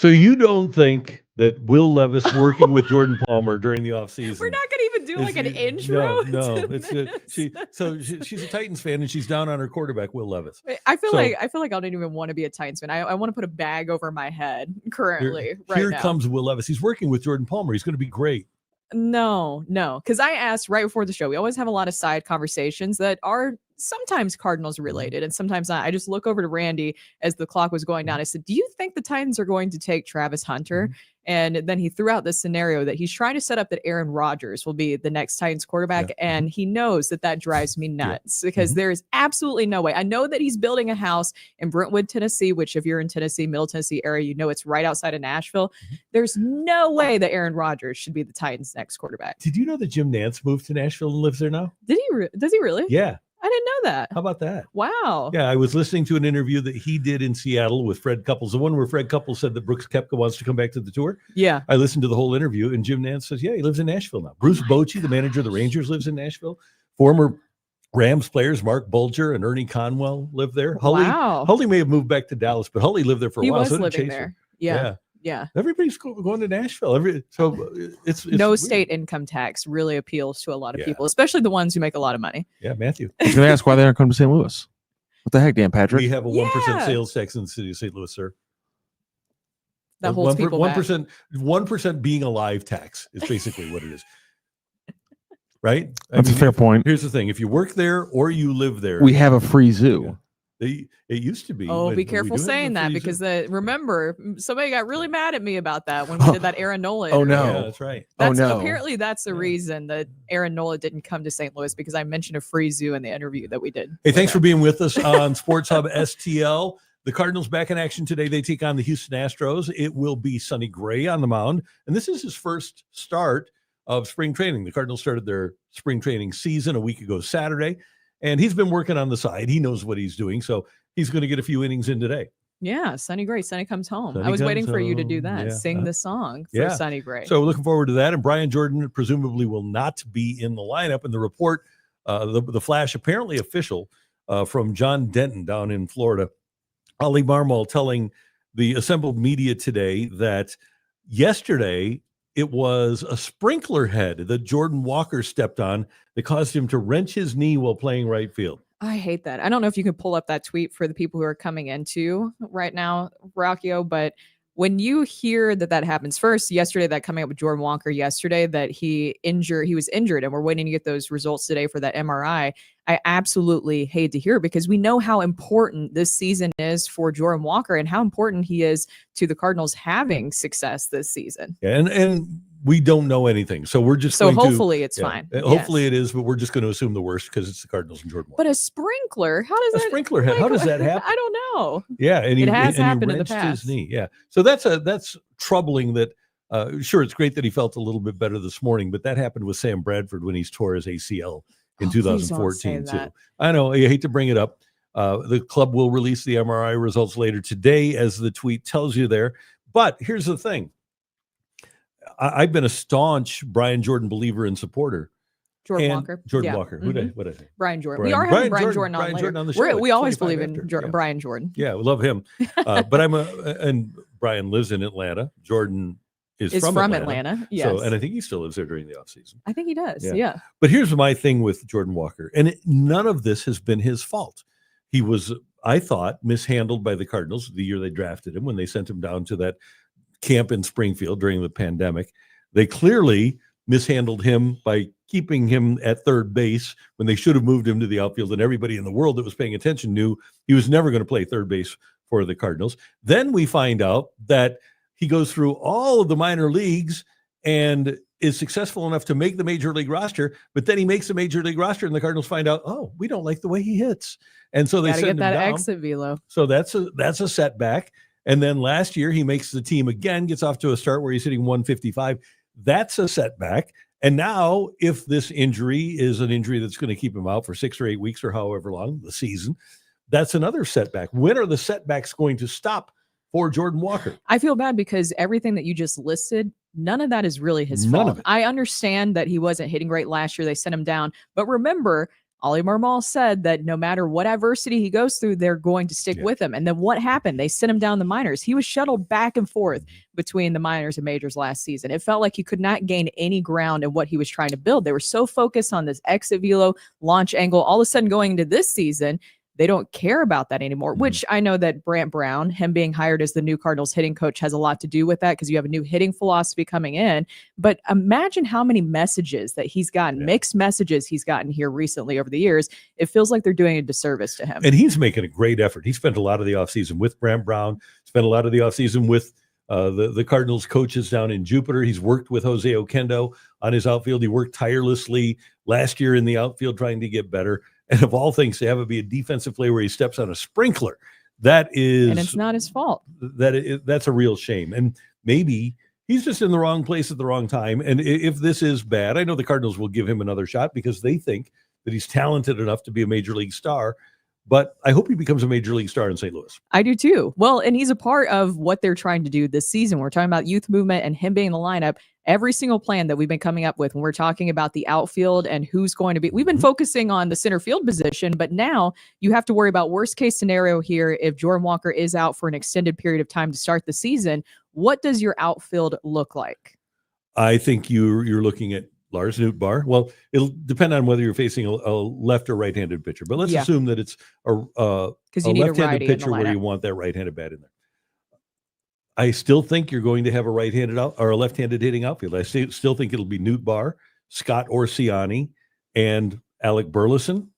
So you don't think that Will Levis working with Jordan Palmer during the We're offseason not going to even do like an intro. no. to It's this. she's a Titans fan and she's down on her quarterback, Will Levis. I feel So like I don't even want to be a Titans fan. I want to put a bag over my head currently here now. comes Will Levis. He's working with Jordan Palmer. He's going to be great. No, because I asked right before the show. We always have a lot of side conversations that are sometimes Cardinals related and sometimes not. I just look over to Randy as the clock was going down. I said, do you think the Titans are going to take Travis Hunter? And then he threw out this scenario that he's trying to set up that Aaron Rodgers will be the next Titans quarterback. And he knows that drives me nuts because there's absolutely no way. I know that he's building a house in Brentwood, Tennessee, which if you're in Tennessee, Middle Tennessee area, you know it's right outside of Nashville. There's no way that Aaron Rodgers should be the Titans' next quarterback. Did you know that Jim Nantz moved to Nashville and lives there now? Did he? Does he really? Yeah. I didn't know that. How about that? Wow. Yeah, I was listening to an interview that he did in Seattle with Fred Couples, the one where Fred Couples said that Brooks Koepka wants to come back to the tour. Yeah. I listened to the whole interview, and Jim Nantz says, yeah, he lives in Nashville now. Bruce Bochy, the manager of the Rangers, lives in Nashville. Former Rams players Mark Bulger and Ernie Conwell live there. Hully may have moved back to Dallas, but Hully lived there for a while. He was living there. Yeah. Everybody's going to Nashville. So it's no weird. state income tax really appeals to a lot of people, especially the ones who make a lot of money. Yeah, Matthew. I was going to ask why they aren't coming to St. Louis. What the heck, Dan Patrick? We have a 1% sales tax in the city of St. Louis, sir. That holds people back. 1% being alive tax is basically what it is. Right? That's a fair point. Here's the thing. If you work there or you live there. We have a free zoo. Yeah. It used to be. Oh, be careful saying that because remember, somebody got really mad at me about that when we did that Aaron Nola interview. Oh, no. Yeah, that's right. Apparently, that's the reason that Aaron Nola didn't come to St. Louis because I mentioned a free zoo in the interview that we did. Hey, thanks for being with us on Sports Hub STL. The Cardinals back in action today. They take on the Houston Astros. It will be Sonny Gray on the mound. And this is his first start of spring training. The Cardinals started their spring training season a week ago Saturday. And he's been working on the side. He knows what he's doing. So he's going to get a few innings in today. Yeah, Sonny Gray. Sonny comes home. Sonny I was waiting comes for you to do home. that. Yeah. Sing the song for Sonny Gray. So looking forward to that. And Brian Jordan presumably will not be in the lineup. And the report, the flash apparently official from John Denton down in Florida, Ali Marmol telling the assembled media today that yesterday it was a sprinkler head that Jordan Walker stepped on that caused him to wrench his knee while playing right field. I hate that. I don't know if you can pull up that tweet for the people who are coming into right now, Rockio, but when you hear that happens first, yesterday, that coming up with Jordan Walker yesterday, that he was injured and we're waiting to get those results today for that MRI. I absolutely hate to hear it because we know how important this season is for Jordan Walker and how important he is to the Cardinals having success this season. Yeah, and we don't know anything. So we're just hopefully it's fine. Hopefully it is, but we're just going to assume the worst because it's the Cardinals and Jordan Walker. But a sprinkler, how does that sprinkler head? How does that happen? I don't know. Yeah, and it has happened he in the past. His knee. Yeah, so that's troubling. That sure, it's great that he felt a little bit better this morning, but that happened with Sam Bradford when he tore his ACL in 2014 too. I know, I hate to bring it up. The club will release the MRI results later today, as the tweet tells you there. But here's the thing. I've been a staunch Brian Jordan believer and supporter. Jordan Walker. What did I say? Brian Jordan. We are having Brian Jordan on the show. We always believe in Brian Jordan. Yeah, we love him. But and Brian lives in Atlanta. Jordan is from Atlanta. Yes. So, and I think he still lives there during the offseason. I think he does. Yeah. But here's my thing with Jordan Walker. And none of this has been his fault. He was, I thought, mishandled by the Cardinals the year they drafted him when they sent him down to that camp in Springfield during the pandemic. They clearly mishandled him by keeping him at third base when they should have moved him to the outfield, and everybody in the world that was paying attention knew he was never going to play third base for the Cardinals. Then we find out that he goes through all of the minor leagues and is successful enough to make the major league roster, but then he makes the major league roster and the Cardinals find out, oh, we don't like the way he hits. And so they send him down. Gotta get that exit velo. So that's a setback. And then last year he makes the team again, gets off to a start where he's hitting 155. That's a setback. And now if this injury is an injury that's going to keep him out for 6 or 8 weeks or however long the season, that's another setback. When are the setbacks going to stop for Jordan Walker? I feel bad because everything that you just listed, none of that is really his fault. I understand that he wasn't hitting great last year. They sent him down. But remember, Ollie Marmol said that no matter what adversity he goes through, they're going to stick with him. And then what happened? They sent him down the minors. He was shuttled back and forth between the minors and majors last season. It felt like he could not gain any ground in what he was trying to build. They were so focused on this exit velo launch angle. All of a sudden going into this season, they don't care about that anymore, which I know that Brant Brown, him being hired as the new Cardinals hitting coach, has a lot to do with that because you have a new hitting philosophy coming in. But imagine how many messages that he's gotten, mixed messages he's gotten here recently over the years. It feels like they're doing a disservice to him. And he's making a great effort. He spent a lot of the offseason with Brant Brown, spent a lot of the offseason with the Cardinals coaches down in Jupiter. He's worked with Jose Oquendo on his outfield. He worked tirelessly last year in the outfield trying to get better. And of all things, to have it be a defensive play where he steps on a sprinkler, and it's not his fault. That's a real shame. And maybe he's just in the wrong place at the wrong time. And if this is bad, I know the Cardinals will give him another shot because they think that he's talented enough to be a major league star. But I hope he becomes a major league star in St. Louis. I do too. Well, and he's a part of what they're trying to do this season. We're talking about youth movement and him being in the lineup. Every single plan that we've been coming up with when we're talking about the outfield and who's going to be, we've been focusing on the center field position, but now you have to worry about worst case scenario here. If Jordan Walker is out for an extended period of time to start the season, what does your outfield look like? I think you're looking at Lars Nootbaar. Well, it'll depend on whether you're facing a left or right-handed pitcher, but let's assume that it's a left-handed pitcher where you want that right-handed bat in there. I still think you're going to have a right-handed or a left-handed hitting outfield. I still think it'll be Nootbaar, Scott Orsiani, and Alec Burleson.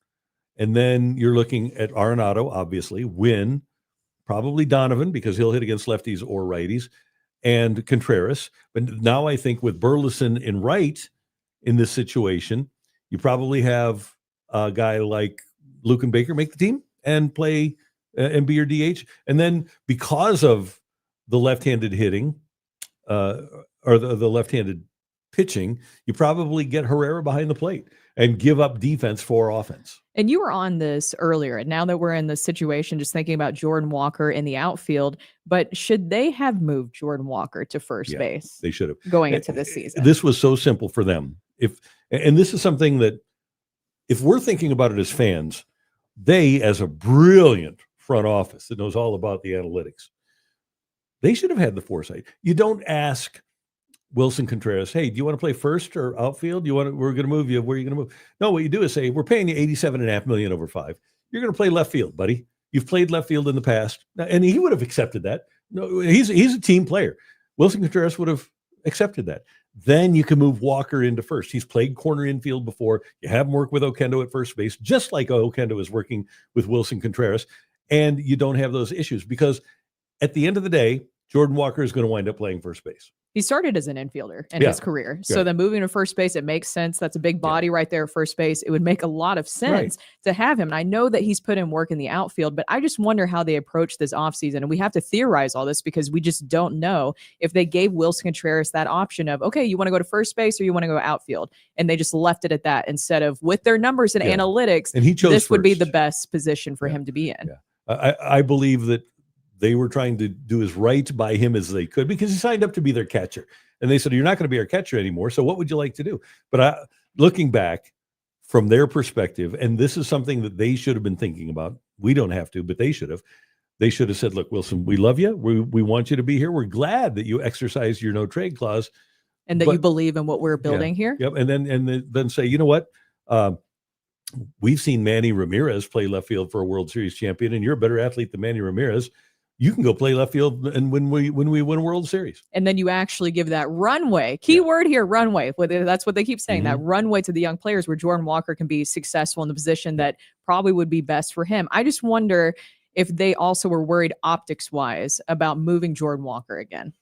And then you're looking at Arenado, obviously, Wynn, probably Donovan because he'll hit against lefties or righties, and Contreras. But now I think with Burleson in right in this situation, you probably have a guy like Luken Baker make the team and play and be your DH. And then because of the left-handed hitting or the left-handed pitching, you probably get Herrera behind the plate and give up defense for offense. And you were on this earlier, and now that we're in the situation, just thinking about Jordan Walker in the outfield, but should they have moved Jordan Walker to first base? They should have. Going into this season. This was so simple for them. And this is something that if we're thinking about it as fans, they, as a brilliant front office that knows all about the analytics, they should have had the foresight. You don't ask Wilson Contreras, hey, do you want to play first or outfield? We're going to move you. Where are you going to move? No, what you do is say, we're paying you $87.5 million over 5. You're going to play left field, buddy. You've played left field in the past. And he would have accepted that. No, he's a team player. Wilson Contreras would have accepted that. Then you can move Walker into first. He's played corner infield before. You have him work with Oquendo at first base, just like Oquendo is working with Wilson Contreras. And you don't have those issues because at the end of the day, Jordan Walker is going to wind up playing first base. He started as an infielder in his career. So then moving to first base, it makes sense. That's a big body right there at first base. It would make a lot of sense to have him. And I know that he's put in work in the outfield, but I just wonder how they approach this offseason. And we have to theorize all this because we just don't know if they gave Wilson Contreras that option of, okay, you want to go to first base or you want to go outfield? And they just left it at that instead of with their numbers and analytics, and he chose this would be first. the best position for him to be in. I believe that they were trying to do as right by him as they could because he signed up to be their catcher. And they said, you're not going to be our catcher anymore. So what would you like to do? But looking back from their perspective, and this is something that they should have been thinking about. We don't have to, but they should have. They should have said, look, Wilson, we love you. We want you to be here. We're glad that you exercised your no trade clause. And that you believe in what we're building here. Yep. And then say, you know what? We've seen Manny Ramirez play left field for a World Series champion, and you're a better athlete than Manny Ramirez. You can go play left field and when we win a World Series. And then you actually give that runway, keyword here, runway. That's what they keep saying, that runway to the young players where Jordan Walker can be successful in the position that probably would be best for him. I just wonder if they also were worried optics wise about moving Jordan Walker again.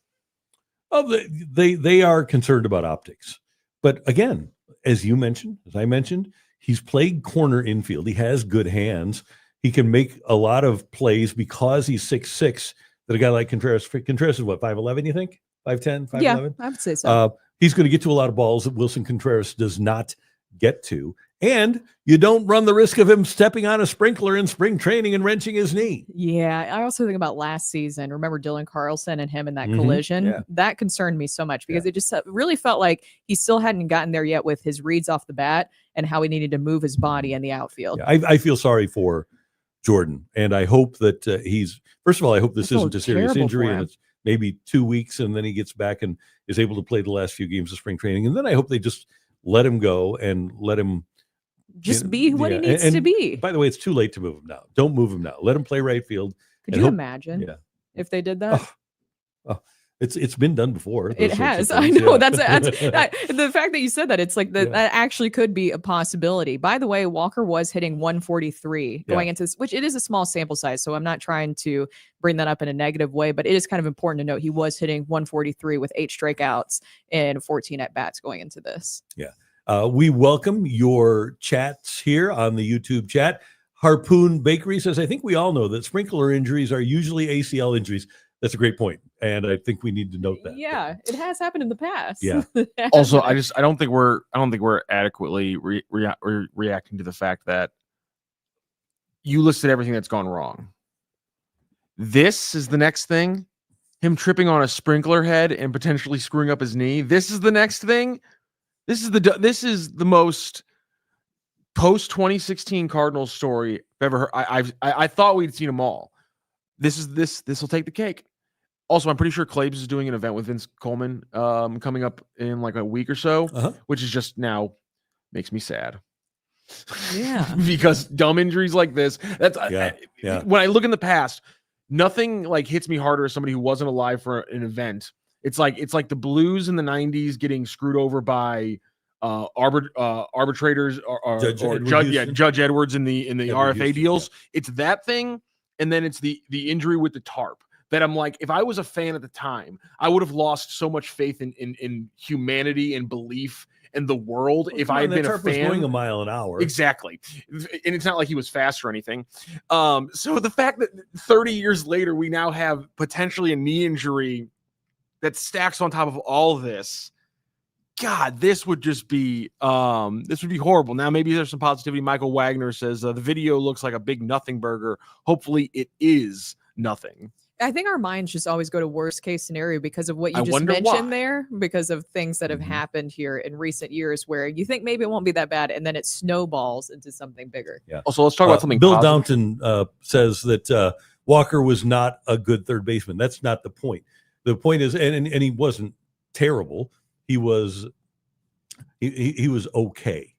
Oh, they are concerned about optics. But again, as I mentioned, he's played corner infield. He has good hands. He can make a lot of plays because he's 6'6", that a guy like Contreras is what, 5'11", you think? 5'10", 5'11"? Yeah, I would say so. He's going to get to a lot of balls that Wilson Contreras does not get to. And you don't run the risk of him stepping on a sprinkler in spring training and wrenching his knee. Yeah, I also think about last season. Remember Dylan Carlson and him in that Mhm, collision? yeah. That concerned me so much because it just really felt like he still hadn't gotten there yet with his reads off the bat and how he needed to move his body in the outfield. Yeah, I feel sorry for Jordan, and I hope that he's, first of all, I hope this I feel isn't a serious terrible injury for and him. it's maybe 2 weeks and then he gets back and is able to play the last few games of spring training. And then I hope they just let him go and let him Just be what he yeah, needs and to be. By the way, it's too late to move him now. Don't move him now. Let him play right field. Could and you hope- imagine Yeah. if they did that? It's been done before. It those sorts of has. I things, know. yeah. That's the fact that you said that. It's like Yeah. that actually could be a possibility. By the way, Walker was hitting 143 going into this, which it is a small sample size. So I'm not trying to bring that up in a negative way, but it is kind of important to note he was hitting 143 with 8 strikeouts and 14 at bats going into this. We welcome your chats here on the YouTube chat. Harpoon Bakery says, I think we all know that sprinkler injuries are usually ACL injuries. That's a great point, and I think we need to note that. Yeah, it has happened in the past. Yeah. Also, I don't think we're adequately reacting to the fact that you listed everything that's gone wrong. This is the next thing. Him tripping on a sprinkler head and potentially screwing up his knee. This is the next thing. This is the most post 2016 Cardinals story I've ever heard. I thought we'd seen them all. This will take the cake. Also, I'm pretty sure Klebs is doing an event with Vince Coleman coming up in like a week or so, which is just now makes me sad. Yeah. Because dumb injuries like this, Yeah. when I look in the past, nothing like hits me harder as somebody who wasn't alive for an event. It's like the Blues in the 90s getting screwed over by arbitrators or Judge Edwards in the RFA Houston, deals. It's that thing, and then it's the injury with the tarp. That I'm like, if I was a fan at the time, I would have lost so much faith in humanity and belief in the world if I had been a fan. Was going a mile an hour. Exactly. And it's not like he was fast or anything. So the fact that 30 years later, we now have potentially a knee injury that stacks on top of all this, God, this would just be horrible. Now, maybe there's some positivity. Michael Wagner says the video looks like a big nothing burger. Hopefully it is nothing. I think our minds just always go to worst case scenario because of what you just mentioned there, because of things that have happened here in recent years where you think maybe it won't be that bad and then it snowballs into something bigger. Yeah. Also, let's talk about something Bill positive. Downton says that Walker was not a good third baseman. That's not the point. The point is, and he wasn't terrible. He was okay.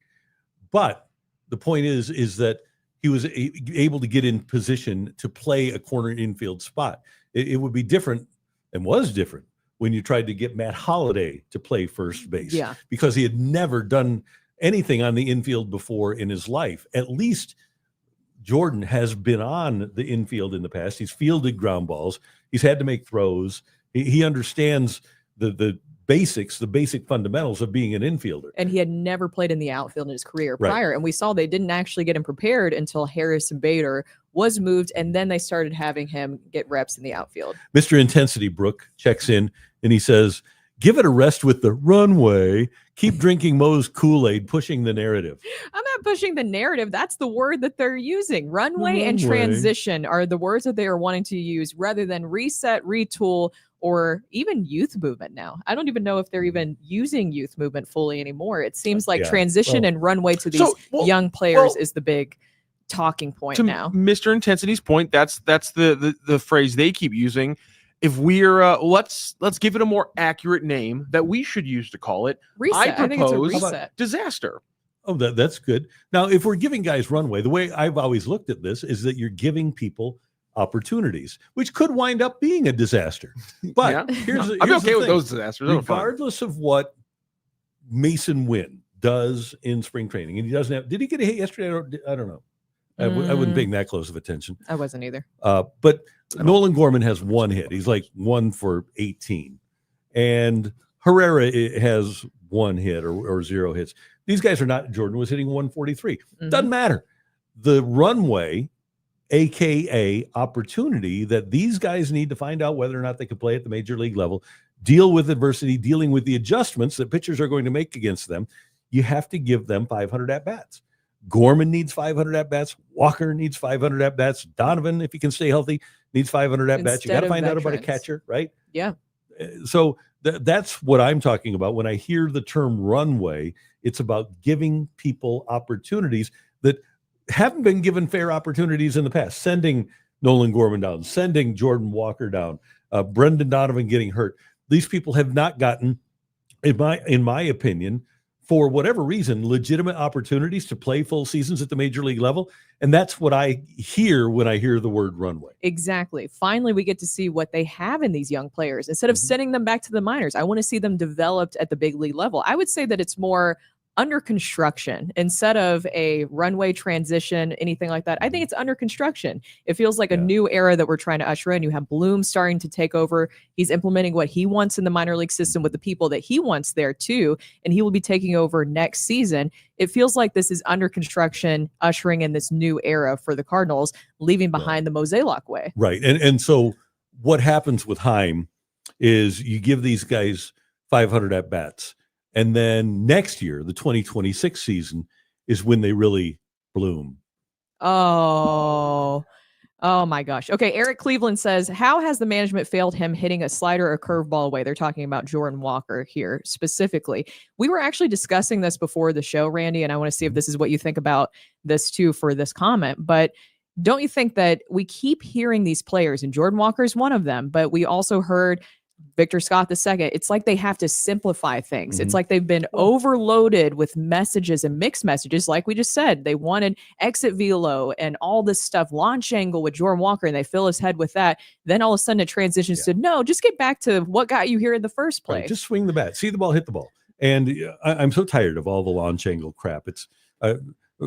But the point is that he was able to get in position to play a corner infield spot. It would be different and was different when you tried to get Matt Holliday to play first base because he had never done anything on the infield before in his life. At least Jordan has been on the infield in the past. He's fielded ground balls. He's had to make throws. He understands the basics, the basic fundamentals of being an infielder. And he had never played in the outfield in his career prior. And we saw they didn't actually get him prepared until Harrison Bader was moved, and then they started having him get reps in the outfield. Mr. Intensity Brooke checks in, and he says, give it a rest with the runway. Keep drinking Moe's Kool-Aid, pushing the narrative. I'm not pushing the narrative. That's the word that they're using. Runway and transition are the words that they are wanting to use rather than reset, retool, or even youth movement now. I don't even know if they're even using youth movement fully anymore. It seems like transition and runway to these young players is the big talking point now. Mr. Intensity's point, that's the phrase they keep using. If we're let's give it a more accurate name that we should use to call it. Reset. I think it's a reset. Disaster. Oh, that's good. Now, if we're giving guys runway, the way I've always looked at this is that you're giving people opportunities, which could wind up being a disaster. But here's I'm okay with those disasters. Regardless of what Mason Wynn does in spring training, and he doesn't have. Did he get a hit yesterday? I don't know. I wouldn't pay that close of attention. I wasn't either. But Nolan Gorman has one hit. He's like 1 for 18, and Herrera has one hit or 0 hits. These guys are not. Jordan was hitting 143. Doesn't matter. The runway, AKA opportunity, that these guys need to find out whether or not they can play at the major league level, deal with adversity, dealing with the adjustments that pitchers are going to make against them. you have to give them 500 at-bats. Gorman needs 500 at-bats. Walker needs 500 at-bats. Donovan, if he can stay healthy, needs 500 at-bats. You got to find out about a catcher, right? Yeah. So that's what I'm talking about. When I hear the term runway, it's about giving people opportunities that haven't been given fair opportunities in the past. Sending Nolan Gorman down, sending Jordan Walker down, Brendan Donovan getting hurt. These people have not gotten, in my opinion, for whatever reason, legitimate opportunities to play full seasons at the major league level. And that's what I hear when I hear the word runway. Exactly. Finally, we get to see what they have in these young players. Instead of sending them back to the minors, I want to see them developed at the big league level. I would say that it's more under construction instead of a runway transition, anything like that. I think it's under construction. It feels like a new era that we're trying to usher in. You have Bloom starting to take over. He's implementing what he wants in the minor league system with the people that he wants there too. And he will be taking over next season. It feels like this is under construction, ushering in this new era for the Cardinals, leaving behind the Mozeliak way. Right. And so what happens with Heim is you give these guys 500 at-bats. And then next year, the 2026 season, is when they really bloom. Oh my gosh. Okay, Eric Cleveland says, how has the management failed him hitting a slider or curveball away? They're talking about Jordan Walker here specifically. We were actually discussing this before the show, Randy, and I want to see if this is what you think about this too for this comment. But don't you think that we keep hearing these players, and Jordan Walker is one of them, but we also heard Victor Scott II. It's like they have to simplify things. It's like they've been overloaded with messages and mixed messages. Like we just said, they wanted exit velo and all this stuff, launch angle with Jordan Walker, and they fill his head with that. Then all of a sudden it transitions to, no, just get back to what got you here in the first place. Right, just swing the bat, see the ball, hit the ball. And I'm so tired of all the launch angle crap. It's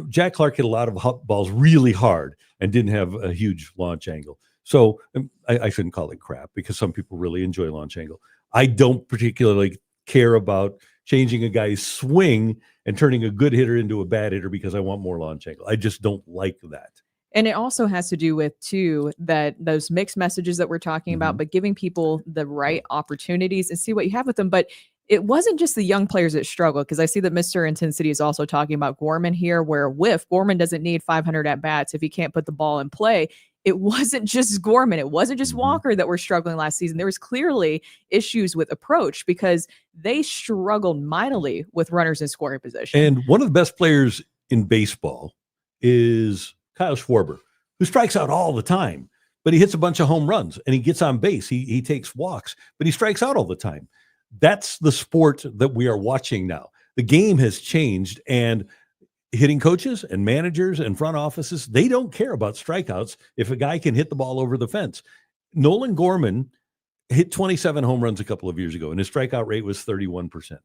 Jack Clark hit a lot of balls really hard and didn't have a huge launch angle. So I shouldn't call it crap because some people really enjoy launch angle. I don't particularly care about changing a guy's swing and turning a good hitter into a bad hitter because I want more launch angle. I just don't like that. And it also has to do with, too, that those mixed messages that we're talking about, but giving people the right opportunities and see what you have with them. But it wasn't just the young players that struggled, because I see that Mr. Intensity is also talking about Gorman here, where Gorman doesn't need 500 at-bats if he can't put the ball in play. It wasn't just Gorman. It wasn't just Walker that were struggling last season. There was clearly issues with approach because they struggled mightily with runners in scoring position. And one of the best players in baseball is Kyle Schwarber, who strikes out all the time, but he hits a bunch of home runs and he gets on base. He takes walks, but he strikes out all the time. That's the sport that we are watching now. The game has changed, and hitting coaches and managers and front offices, they don't care about strikeouts if a guy can hit the ball over the fence. Nolan Gorman hit 27 home runs a couple of years ago, and his strikeout rate was 31%.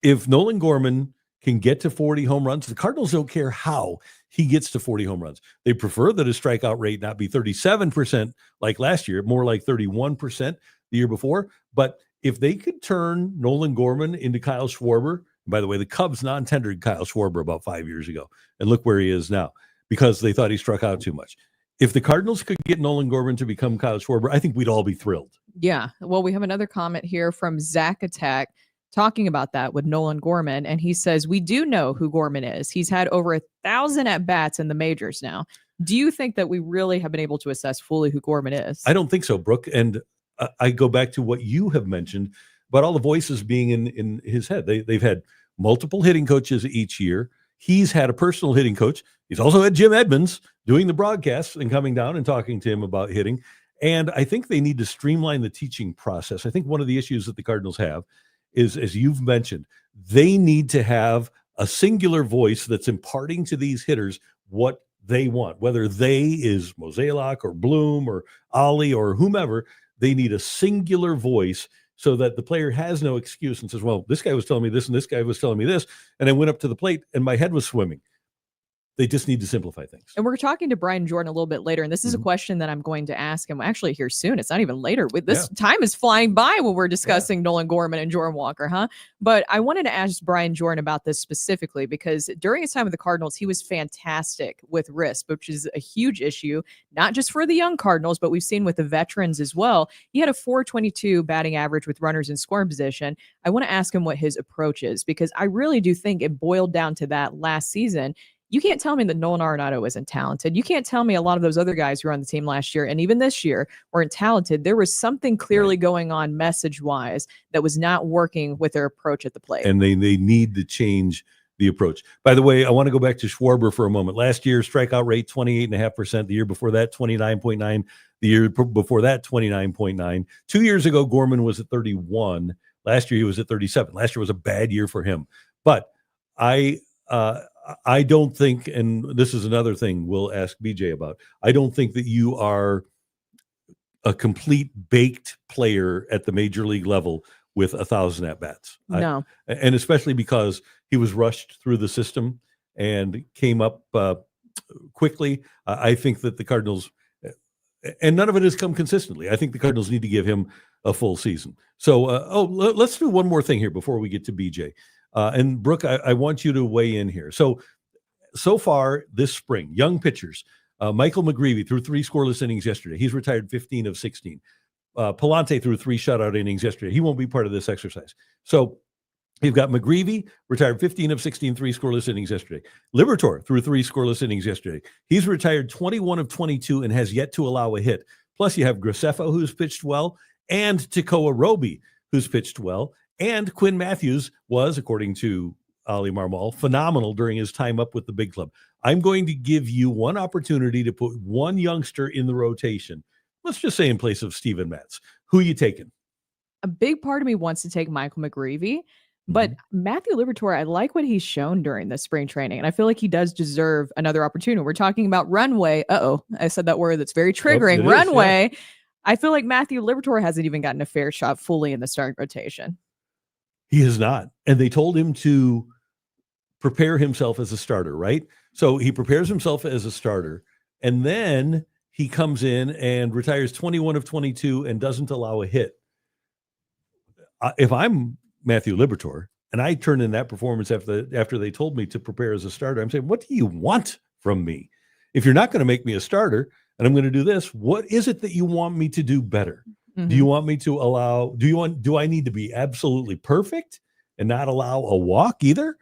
If Nolan Gorman can get to 40 home runs, the Cardinals don't care how he gets to 40 home runs. They prefer that his strikeout rate not be 37% like last year, more like 31% the year before. But if they could turn Nolan Gorman into Kyle Schwarber, by the way, the Cubs non-tendered Kyle Schwarber about 5 years ago, and look where he is now because they thought he struck out too much. If the Cardinals could get Nolan Gorman to become Kyle Schwarber, I think we'd all be thrilled. Yeah. Well, we have another comment here from Zach Attack talking about that with Nolan Gorman, and he says, we do know who Gorman is. He's had over 1,000 at-bats in the majors now. Do you think that we really have been able to assess fully who Gorman is? I don't think so, Brooke. And I go back to what you have mentioned about all the voices being in his head. They've had multiple hitting coaches each year. He's had a personal hitting coach. He's also had Jim Edmonds doing the broadcasts and coming down and talking to him about hitting. And I think they need to streamline the teaching process. I think one of the issues that the Cardinals have is, as you've mentioned, they need to have a singular voice that's imparting to these hitters what they want, whether they is Mozeliak or Bloom or Ollie or whomever. They need a singular voice so that the player has no excuse and says, well, this guy was telling me this and this guy was telling me this, and I went up to the plate and my head was swimming. They just need to simplify things. And we're talking to Brian Jordan a little bit later, and this is a question that I'm going to ask him actually here soon. It's not even later. With this time is flying by when we're discussing Nolan Gorman and Jordan Walker, huh? But I wanted to ask Brian Jordan about this specifically because during his time with the Cardinals, he was fantastic with risk, which is a huge issue, not just for the young Cardinals, but we've seen with the veterans as well. He had a .422 batting average with runners in scoring position. I want to ask him what his approach is because I really do think it boiled down to that last season. You can't tell me that Nolan Arenado isn't talented. You can't tell me a lot of those other guys who were on the team last year and even this year weren't talented. There was something clearly going on message-wise that was not working with their approach at the plate. And they need to change the approach. By the way, I want to go back to Schwarber for a moment. Last year, strikeout rate 28.5%. The year before that, 29.9%. The year before that, 29.9%. 2 years ago, Gorman was at 31%. Last year, he was at 37%. Last year was a bad year for him. But I don't think, and this is another thing we'll ask BJ about, I don't think that you are a complete baked player at the major league level with 1,000 at-bats. No. And especially because he was rushed through the system and came up quickly. I think that the Cardinals, and none of it has come consistently. I think the Cardinals need to give him a full season. So, let's do one more thing here before we get to BJ. And Brooke, I want you to weigh in here. So far this spring, young pitchers, Michael McGreevy threw 3 scoreless innings yesterday. He's retired 15 of 16. Palante threw 3 shutout innings yesterday. He won't be part of this exercise. So you've got McGreevy, retired 15 of 16, 3 scoreless innings yesterday. Liberatore threw 3 scoreless innings yesterday. He's retired 21 of 22 and has yet to allow a hit. Plus you have Graceffo, who's pitched well, and Tekoa Roby, who's pitched well. And Quinn Matthews was, according to Ali Marmol, phenomenal during his time up with the big club. I'm going to give you one opportunity to put one youngster in the rotation. Let's just say in place of Steven Matz. Who are you taking? A big part of me wants to take Michael McGreevy, but Matthew Liberatore, I like what he's shown during the spring training, and I feel like he does deserve another opportunity. We're talking about runway. I said that word that's very triggering. Runway. Yeah. I feel like Matthew Liberatore hasn't even gotten a fair shot fully in the starting rotation. He has not. And they told him to prepare himself as a starter, right? So he prepares himself as a starter, and then he comes in and retires 21 of 22 and doesn't allow a hit. If I'm Matthew Liberatore and I turn in that performance after they told me to prepare as a starter, I'm saying, what do you want from me? If you're not going to make me a starter and I'm going to do this, what is it that you want me to do better? Do you want me to allow, do I need to be absolutely perfect and not allow a walk either?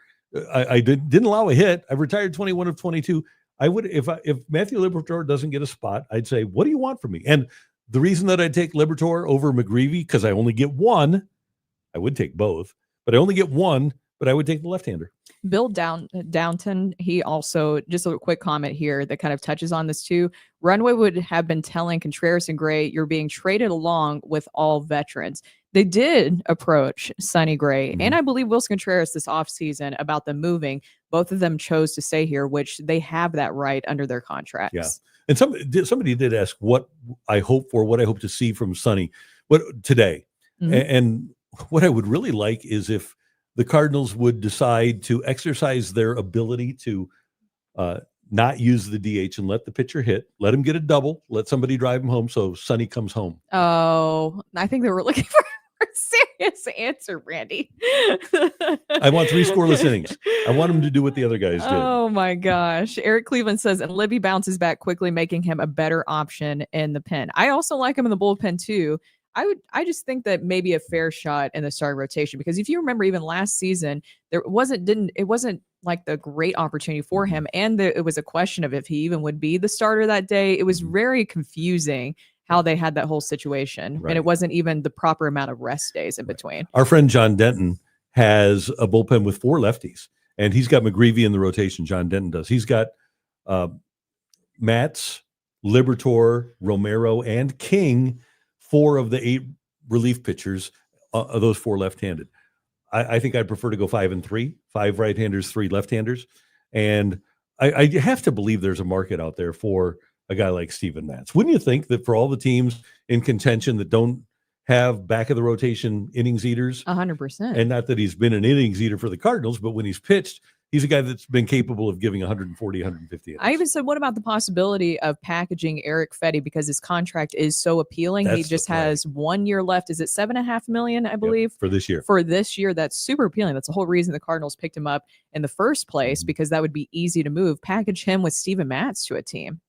I didn't allow a hit. I've retired 21 of 22. I would, if Matthew Liberatore doesn't get a spot, I'd say, what do you want from me? And the reason that I'd take Liberatore over McGreevy, because I only get one, I would take both, but I only get one, but I would take the left-hander. Bill Downton, he also, just a quick comment here that kind of touches on this too. Runway would have been telling Contreras and Gray, you're being traded along with all veterans. They did approach Sonny Gray and I believe Wilson Contreras this offseason about them moving. Both of them chose to stay here, which they have that right under their contracts. Yeah. And somebody did ask what I hope to see from Sonny today. And what I would really like is if the Cardinals would decide to exercise their ability to not use the DH and let the pitcher hit, let him get a double, let somebody drive him home so Sonny comes home. Oh, I think they were looking for a serious answer, Randy. I want 3 scoreless innings. I want him to do what the other guys did. Oh my gosh. Eric Cleveland says, and Libby bounces back quickly, making him a better option in the pen. I also like him in the bullpen too. I just think that maybe a fair shot in the starting rotation, because if you remember even last season, it wasn't like the great opportunity for him. And it was a question of if he even would be the starter that day. It was very confusing how they had that whole situation. Right. And it wasn't even the proper amount of rest days in between. Our friend John Denton has a bullpen with 4 lefties, and he's got McGreevy in the rotation. John Denton does. He's got Matz, Liberatore, Romero, and King, 4 of the 8 relief pitchers, those 4 left-handed. I think I'd prefer to go 5 and 3, 5 right-handers, 3 left-handers. And I have to believe there's a market out there for a guy like Steven Matz. Wouldn't you think that for all the teams in contention that don't have back of the rotation innings eaters, 100%, and not that he's been an innings eater for the Cardinals, but when he's pitched, he's a guy that's been capable of giving 140, 150 innings. I even said, what about the possibility of packaging Eric Fetty because his contract is so appealing? He That's just the play. has 1 year left. Is it $7.5 million, I believe? For this year. For this year, that's super appealing. That's the whole reason the Cardinals picked him up in the first place, because that would be easy to move. Package him with Steven Matz to a team.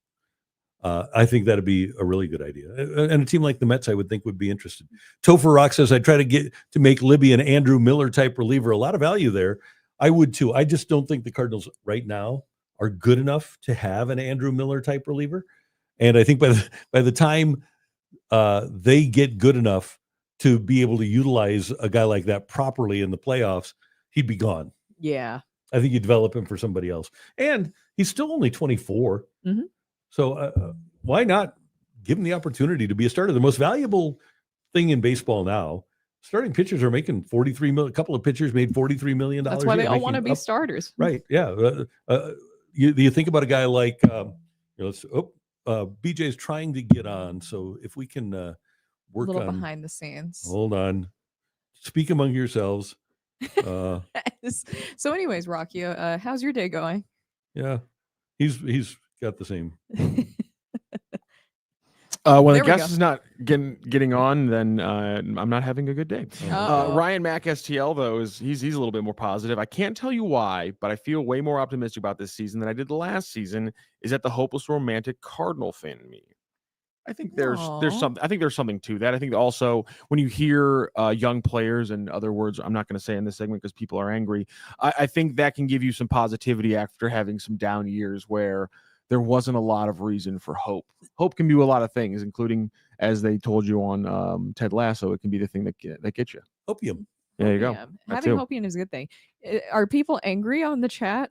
I think that'd be a really good idea. And a team like the Mets, I would think, would be interested. Topher Rock says, I try to make Libby an Andrew Miller type reliever. A lot of value there. I would too. I just don't think the Cardinals right now are good enough to have an Andrew Miller type reliever. And I think by the time they get good enough to be able to utilize a guy like that properly in the playoffs, he'd be gone. Yeah. I think you develop him for somebody else. And he's still only 24. Mm-hmm. So why not give him the opportunity to be a starter? The most valuable thing in baseball now, starting pitchers are making 43 million. A couple of pitchers made $43 million. That's why they all want to be starters. Right. Yeah. You think about a guy like, BJ's trying to get on. So if we can work a little on behind the scenes. Hold on. Speak among yourselves. So anyways, Rocky, how's your day going? Yeah. He's got the same. When the guest is not getting on, then I'm not having a good day. Ryan Mack STL though he's a little bit more positive. I can't tell you why, but I feel way more optimistic about this season than I did the last season. Is that the hopeless romantic Cardinal fan in me? I think there's something to that. I think also when you hear young players, and other words I'm not going to say in this segment because people are angry, I think that can give you some positivity after having some down years where there wasn't a lot of reason for hope. Hope can do a lot of things, including, as they told you on Ted Lasso, it can be the thing that gets you. Opium. There you go. Having opium is a good thing. Are people angry on the chat?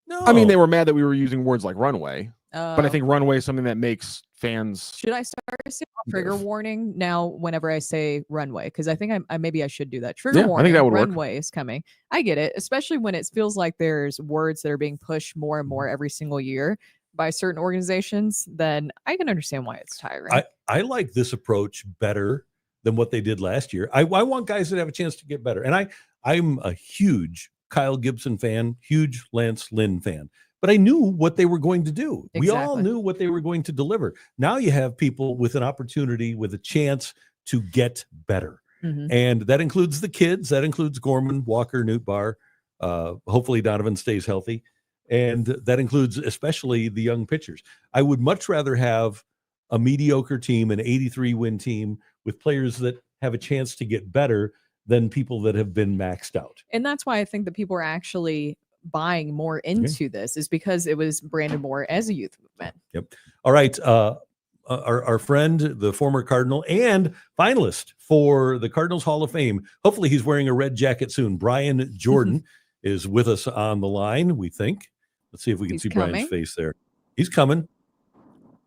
No. I mean, they were mad that we were using words like runway. But I think runway is something that makes fans. Should I start a trigger warning now whenever I say runway? Because I think maybe I should do that. Trigger warning. I think that would runway work. Is coming. I get it, especially when it feels like there's words that are being pushed more and more every single year by certain organizations. Then I can understand why it's tiring. I like this approach better than what they did last year. I want guys that have a chance to get better. And I'm a huge Kyle Gibson fan, huge Lance Lynn fan. But I knew what they were going to do. Exactly. We all knew what they were going to deliver. Now you have people with an opportunity, with a chance to get better. Mm-hmm. And that includes the kids. That includes Gorman, Walker, Newt Barr. Hopefully Donovan stays healthy. And that includes especially the young pitchers. I would much rather have a mediocre team, an 83-win team with players that have a chance to get better than people that have been maxed out. And that's why I think that people are actually buying more into this, is because it was branded more as a youth movement. Yep. All right. Our friend, the former Cardinal and finalist for the Cardinals Hall of Fame. Hopefully he's wearing a red jacket soon. Brian Jordan is with us on the line, we think. Let's see if we can see coming. Brian's face there. He's coming.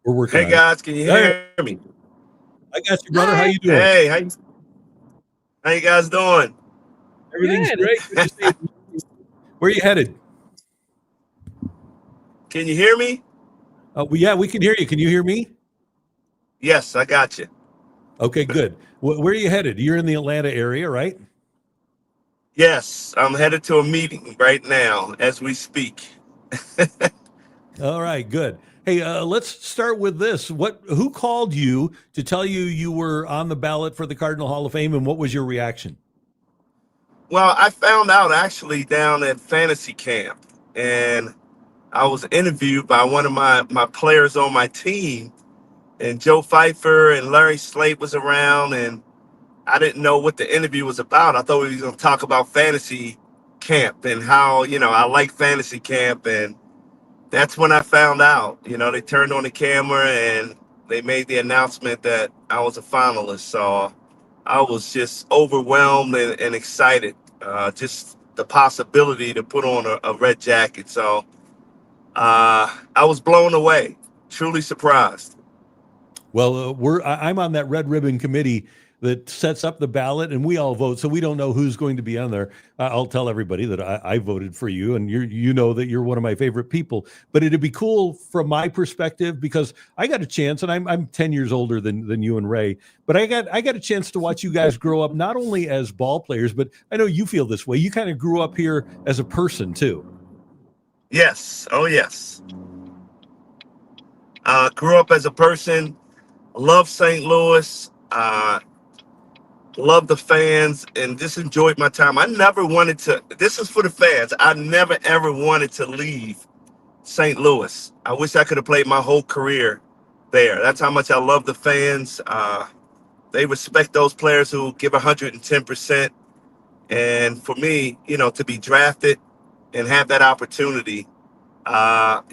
We're working. Hey guys, can you hear me? I got you, brother. How you doing? Hey, how you guys doing? Everything's great. Good to see you. Where are you headed? Can you hear me? Yeah, we can hear you. Can you hear me? Yes, I got you. Okay, good. Where are you headed? You're in the Atlanta area, right? Yes, I'm headed to a meeting right now as we speak. All right, good. Hey, let's start with this. Who called you to tell you you were on the ballot for the Cardinal Hall of Fame, and what was your reaction? Well, I found out actually down at fantasy camp, and I was interviewed by one of my players on my team, and Joe Pfeiffer and Larry Slate was around, and I didn't know what the interview was about. I thought we were going to talk about fantasy camp and how, I like fantasy camp, and that's when I found out. They turned on the camera and they made the announcement that I was a finalist. So I was just overwhelmed and excited. Just the possibility to put on a red jacket. So I was blown away, truly surprised. Well, I'm on that red ribbon committee that sets up the ballot, and we all vote, so we don't know who's going to be on there. I'll tell everybody that I voted for you, and you know that you're one of my favorite people. But it'd be cool from my perspective because I got a chance, and I'm 10 years older than you and Ray, but I got a chance to watch you guys grow up not only as ball players, but I know you feel this way. You kind of grew up here as a person too. Yes. Oh, yes. Grew up as a person. Love St. Louis. Love the fans, and just enjoyed my time. I never wanted to. This is for the fans. I never ever wanted to leave St. Louis. I wish I could have played my whole career there. That's how much I love the fans. They respect those players who give 110%. And for me, to be drafted and have that opportunity, I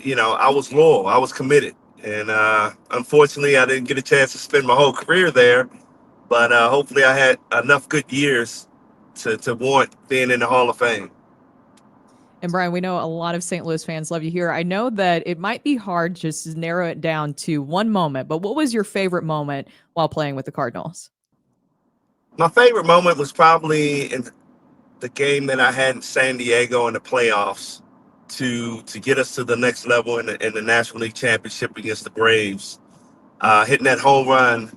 was loyal. I was committed. And unfortunately, I didn't get a chance to spend my whole career there. But hopefully I had enough good years to warrant being in the Hall of Fame. And Brian, we know a lot of St. Louis fans love you here. I know that it might be hard just to narrow it down to one moment, but what was your favorite moment while playing with the Cardinals? My favorite moment was probably in the game that I had in San Diego in the playoffs to get us to the next level in the National League Championship against the Braves. Hitting that home run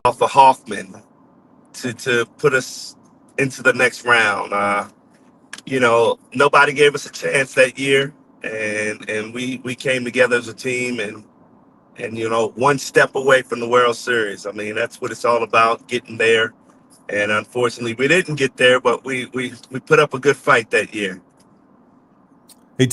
off of Hoffman to put us into the next round. Nobody gave us a chance that year, and we came together as a team and one step away from the World Series. I mean, that's what it's all about, getting there. And unfortunately, we didn't get there, but we put up a good fight that year. Hey,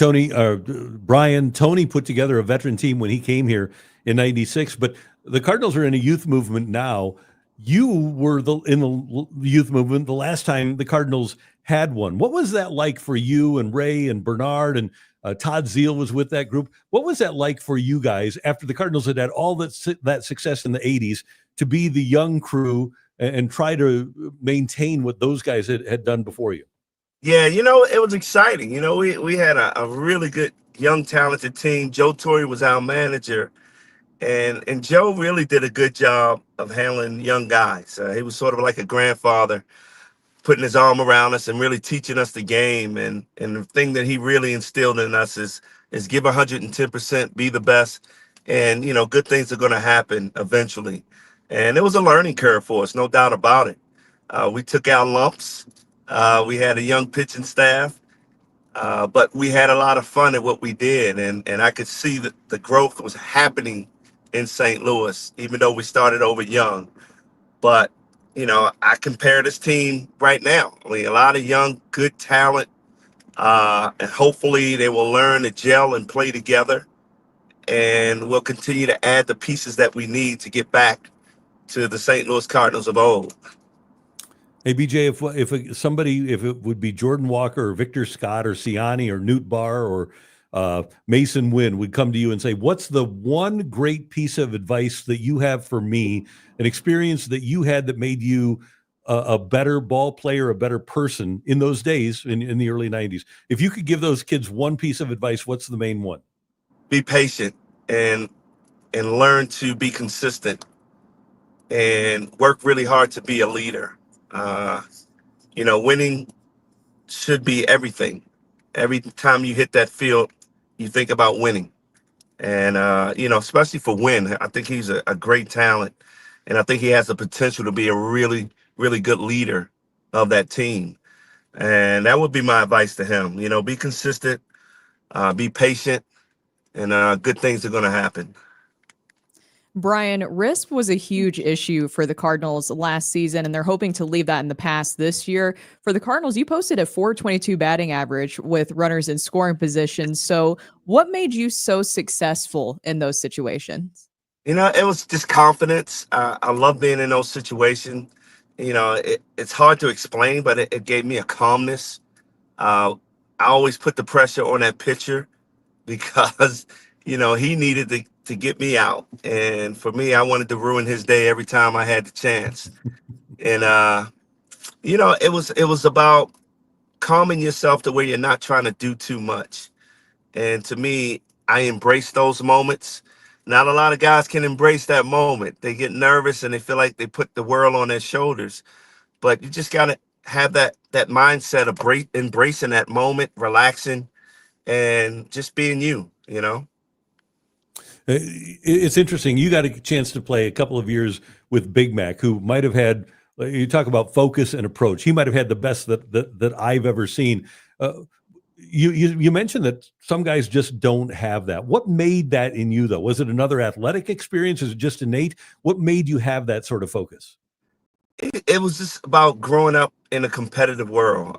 Brian, Tony put together a veteran team when he came here in '96, but the Cardinals are in a youth movement now. You were in the youth movement the last time the Cardinals had one. What was that like for you and Ray and Bernard and Todd Zeal was with that group? What was that like for you guys after the Cardinals had all that success in the '80s to be the young crew and try to maintain what those guys had done before you? Yeah, it was exciting. We had a really good, young, talented team. Joe Torre was our manager. And Joe really did a good job of handling young guys. He was sort of like a grandfather, putting his arm around us and really teaching us the game. And the thing that he really instilled in us is give 110%, be the best, and good things are going to happen eventually. And it was a learning curve for us, no doubt about it. We took our lumps. We had a young pitching staff. But we had a lot of fun at what we did, and I could see that the growth was happening in St. Louis, even though we started over young. But, I compare this team right now. I mean, a lot of young, good talent, and hopefully they will learn to gel and play together, and we'll continue to add the pieces that we need to get back to the St. Louis Cardinals of old. Hey, BJ, if it would be Jordan Walker or Victor Scott or Siani or Newt Barr or Mason Wynn would come to you and say, what's the one great piece of advice that you have for me, an experience that you had that made you a better ball player, a better person in those days in the early '90s? If you could give those kids one piece of advice, what's the main one? Be patient and learn to be consistent and work really hard to be a leader. Winning should be everything. Every time you hit that field, you think about winning. And, especially for Wynn, I think he's a great talent. And I think he has the potential to be a really, really good leader of that team. And that would be my advice to him. Be consistent, be patient, and good things are going to happen. Brian, RISP was a huge issue for the Cardinals last season, and they're hoping to leave that in the past this year. For the Cardinals, you posted a .422 batting average with runners in scoring positions. So what made you so successful in those situations? It was just confidence. I love being in those situations. It's hard to explain, but it gave me a calmness. I always put the pressure on that pitcher because, he needed to get me out. And for me, I wanted to ruin his day every time I had the chance. And, it was about calming yourself to where you're not trying to do too much. And to me, I embrace those moments. not a lot of guys can embrace that moment. They get nervous and they feel like they put the world on their shoulders. But you just gotta have that mindset of embracing that moment, relaxing, and just being you. You know. It's interesting. You got a chance to play a couple of years with Big Mac, who might have had. You talk about focus and approach. He might have had the best that I've ever seen. You mentioned that some guys just don't have that. What made that in you, though? Was it another athletic experience? Is it just innate? What made you have that sort of focus? It was just about growing up in a competitive world.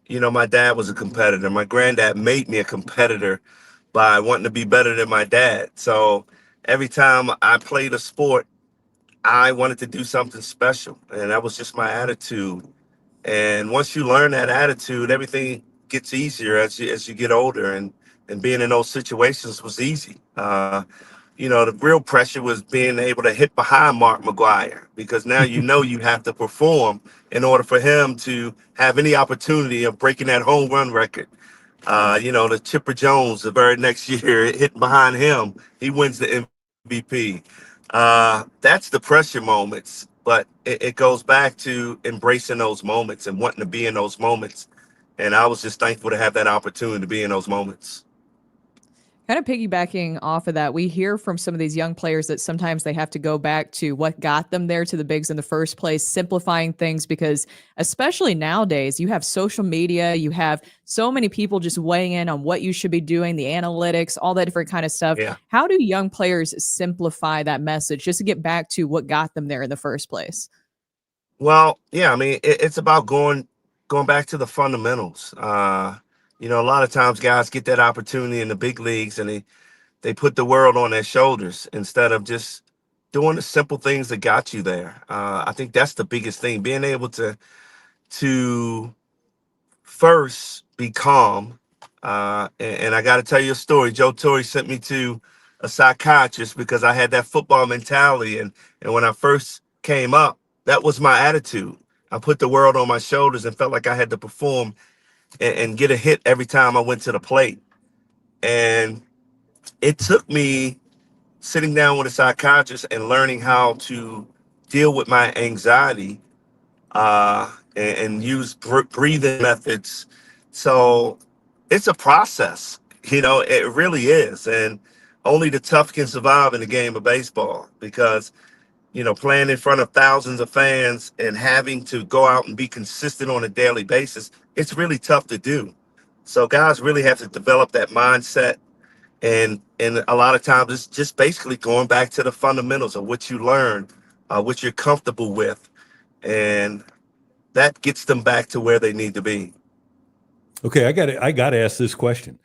You know, my dad was a competitor. My granddad made me a competitor by wanting to be better than my dad. So every time I played a sport, I wanted to do something special. And that was just my attitude. And once you learn that attitude, everything gets easier as you get older. And being in those situations was easy. You know, the real pressure was being able to hit behind Mark McGuire, because now you know you have to perform in order for him to have any opportunity of breaking that home run record. You know, the Chipper Jones the very next year, hitting behind him, he wins the MVP. That's the pressure moments, but it goes back to embracing those moments and wanting to be in those moments. And I was just thankful to have that opportunity to be in those moments. Kind of piggybacking off of that, we hear from some of these young players that sometimes they have to go back to what got them there to the bigs in the first place, simplifying things, because especially nowadays, you have social media, you have so many people just weighing in on what you should be doing, the analytics, all that different kind of stuff. Yeah. How do young players simplify that message just to get back to what got them there in the first place? Well, yeah, I mean, it's about going back to the fundamentals. You know, a lot of times guys get that opportunity in the big leagues and they put the world on their shoulders instead of just doing the simple things that got you there. I think that's the biggest thing, being able to first be calm. And I got to tell you a story. Joe Torre sent me to a psychiatrist because I had that football mentality. And when I first came up, that was my attitude. I put the world on my shoulders and felt like I had to perform and get a hit every time I went to the plate. And it took me sitting down with a psychiatrist and learning how to deal with my anxiety, and use breathing methods. So it's a process, you know, it really is. And only the tough can survive in the game of baseball, because you know, playing in front of thousands of fans and having to go out and be consistent on a daily basis, it's really tough to do. So guys really have to develop that mindset. And a lot of times it's just basically going back to the fundamentals of what you learn, what you're comfortable with. And that gets them back to where they need to be. Okay, I got to ask this question.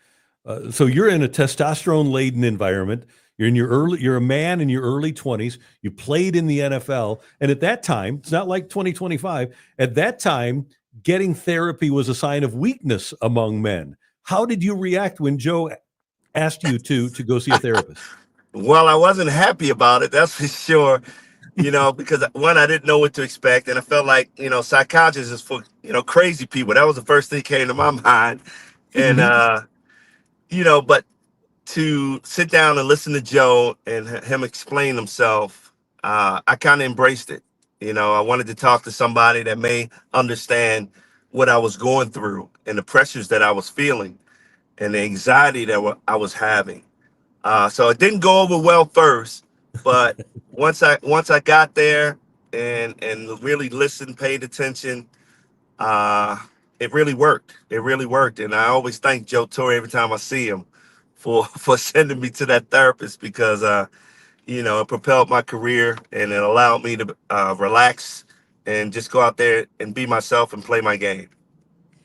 So you're in a testosterone-laden environment. You're a man in your early 20s. You played in the NFL, and at that time, it's not like 2025. At that time, getting therapy was a sign of weakness among men. How did you react when Joe asked you to go see a therapist? Well, I wasn't happy about it, that's for sure. You know, because one, I didn't know what to expect, and I felt like, you know, psychiatrists is for, you know, crazy people. That was the first thing that came to my mind. And you know, but to sit down and listen to Joe and him explain himself, I kind of embraced it. You know, I wanted to talk to somebody that may understand what I was going through and the pressures that I was feeling and the anxiety that I was having. So it didn't go over well first, but once I got there and really listened, paid attention, it really worked. It really worked. And I always thank Joe Torre every time I see him for sending me to that therapist, because you know, it propelled my career and it allowed me to relax and just go out there and be myself and play my game.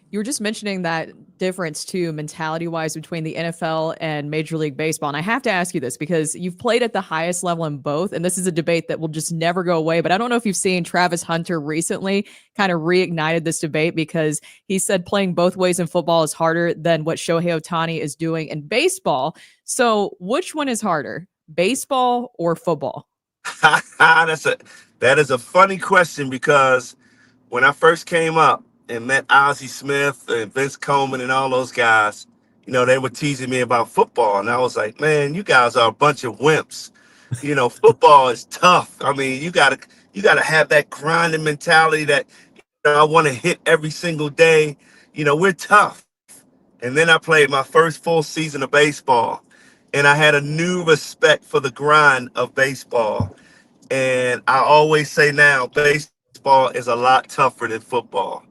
You were just mentioning that difference too, mentality wise, between the NFL and Major League Baseball. And I have to ask you this because you've played at the highest level in both. And this is a debate that will just never go away. But I don't know if you've seen Travis Hunter recently kind of reignited this debate, because he said playing both ways in football is harder than what Shohei Ohtani is doing in baseball. So which one is harder, baseball or football? That is a funny question, because when I first came up and met Ozzie Smith and Vince Coleman and all those guys, they were teasing me about football, and I was like, man, you guys are a bunch of wimps. Football is tough. I mean, you gotta have that grinding mentality that I want to hit every single day. We're tough. And then I played my first full season of baseball, and I had a new respect for the grind of baseball. And I always say now, baseball is a lot tougher than football.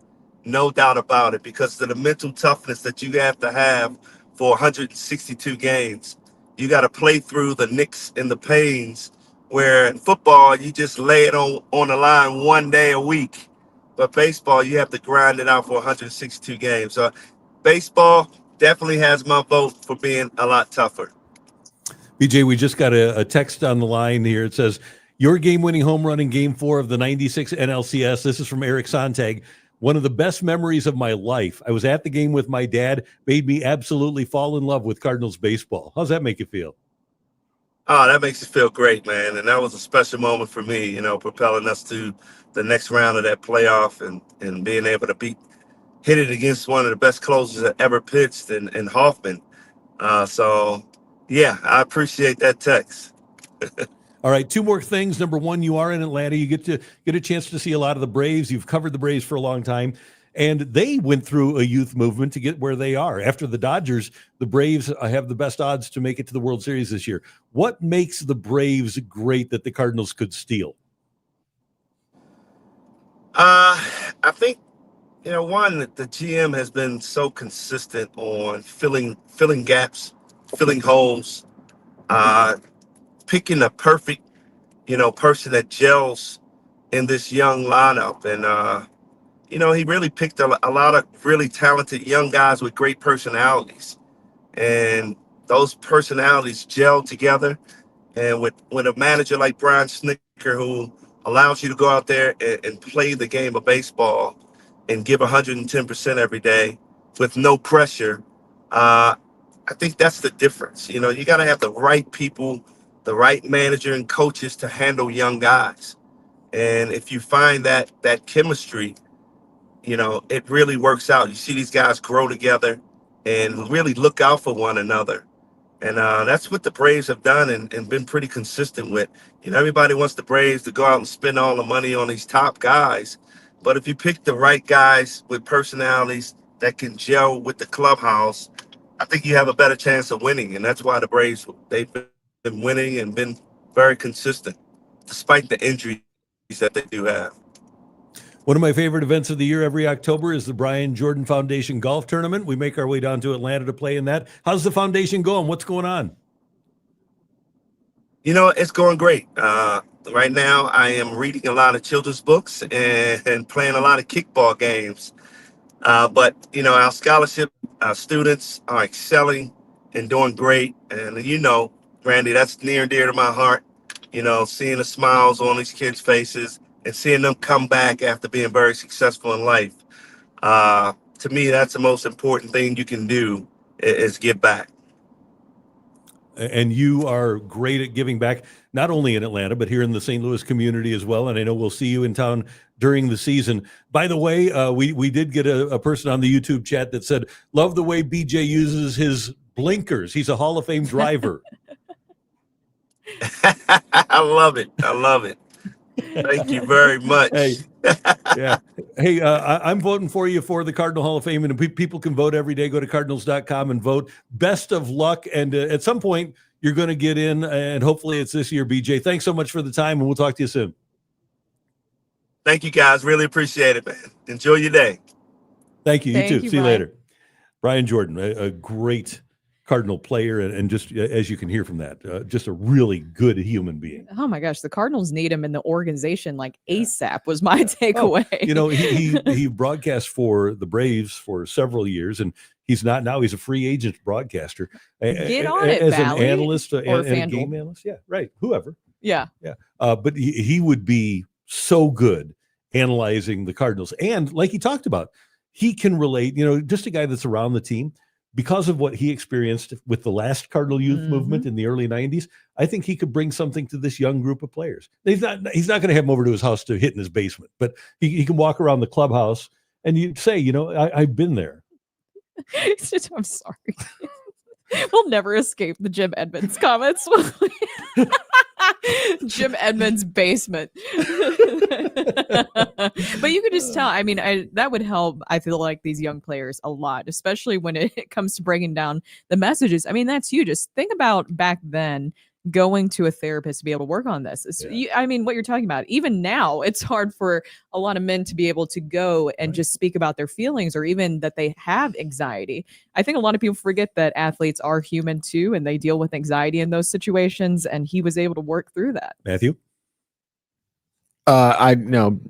No doubt about it, because of the mental toughness that you have to have for 162 games. You got to play through the nicks and the pains, where in football, you just lay it on the line one day a week. But baseball, you have to grind it out for 162 games. So baseball definitely has my vote for being a lot tougher. BJ, we just got a text on the line here. It says, your game-winning home run in Game 4 of the 96 NLCS. This is from Eric Sontag. One of the best memories of my life. I was at the game with my dad, made me absolutely fall in love with Cardinals baseball. How's that make you feel? Oh, that makes it feel great, man. And that was a special moment for me, propelling us to the next round of that playoff and being able to hit it against one of the best closers that ever pitched in Hoffman. So, yeah, I appreciate that text. All right, two more things. Number one, you are in Atlanta. You get a chance to see a lot of the Braves. You've covered the Braves for a long time, and they went through a youth movement to get where they are. After the Dodgers, the Braves have the best odds to make it to the World Series this year. What makes the Braves great that the Cardinals could steal? I think, one, that the GM has been so consistent on filling gaps, filling holes, picking a perfect, person that gels in this young lineup. And, he really picked a lot of really talented young guys with great personalities. And those personalities gel together. And with a manager like Brian Snicker, who allows you to go out there and play the game of baseball and give 110% every day with no pressure, I think that's the difference. You got to have the right people, the right manager and coaches to handle young guys. And if you find that chemistry, it really works out. You see these guys grow together and really look out for one another. And that's what the Braves have done and been pretty consistent with. Everybody wants the Braves to go out and spend all the money on these top guys. But if you pick the right guys with personalities that can gel with the clubhouse, I think you have a better chance of winning. And that's why the Braves, they've been winning and been very consistent, despite the injuries that they do have. One of my favorite events of the year every October is the Brian Jordan Foundation Golf Tournament. We make our way down to Atlanta to play in that. How's the foundation going? What's going on? It's going great. Right now, I am reading a lot of children's books and playing a lot of kickball games. But our scholarship students are excelling and doing great. And, Randy, that's near and dear to my heart, seeing the smiles on these kids' faces and seeing them come back after being very successful in life. To me, that's the most important thing you can do is give back. And you are great at giving back, not only in Atlanta, but here in the St. Louis community as well. And I know we'll see you in town during the season. By the way, we did get a person on the YouTube chat that said, love the way BJ uses his blinkers. He's a Hall of Fame driver. I love it. Thank you very much. Hey, yeah. Hey, I'm voting for you for the Cardinal Hall of Fame, and people can vote every day. Go to cardinals.com and vote. Best of luck. And at some point, you're going to get in, and hopefully it's this year, BJ. Thanks so much for the time, and we'll talk to you soon. Thank you, guys. Really appreciate it, man. Enjoy your day. Thank you. You too. See you Brian. later. Brian Jordan, a great Cardinal player, and just as you can hear from that, just a really good human being. Oh my gosh, the Cardinals need him in the organization like ASAP was my takeaway. He broadcast for the Braves for several years, and he's not now. He's a free agent broadcaster. Get on it, as Valley, an analyst and a FanDuel. game analyst. Yeah, right. Whoever. Yeah. But he would be so good analyzing the Cardinals, and like he talked about, he can relate. Just a guy that's around the team. Because of what he experienced with the last Cardinal youth movement in the early 90s, I think he could bring something to this young group of players. He's not going to have them over to his house to hit in his basement, but he can walk around the clubhouse and you say, I've been there. I'm sorry. We'll never escape the Jim Edmonds comments. will we? Jim Edmonds' basement. But you could just tell. I mean, that would help. I feel like these young players a lot, especially when it comes to breaking down the messages. I mean, that's you. Just think about back then going to a therapist to be able to work on this. I mean, what you're talking about, even now, it's hard for a lot of men to be able to go and just speak about their feelings or even that they have anxiety. I think a lot of people forget that athletes are human too, and they deal with anxiety in those situations. And he was able to work through that. Matthew? I know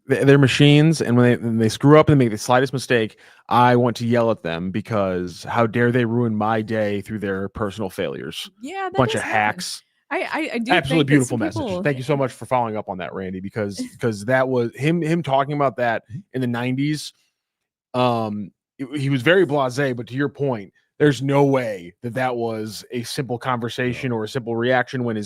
they're machines, and when they screw up and make the slightest mistake, I want to yell at them because how dare they ruin my day through their personal failures? Yeah, bunch of hacks. I do Absolutely think beautiful that message. people, Thank you so much for following up on that, Randy, because that was him talking about that in the 90s. He was very blasé, but to your point, there's no way that was a simple conversation or a simple reaction when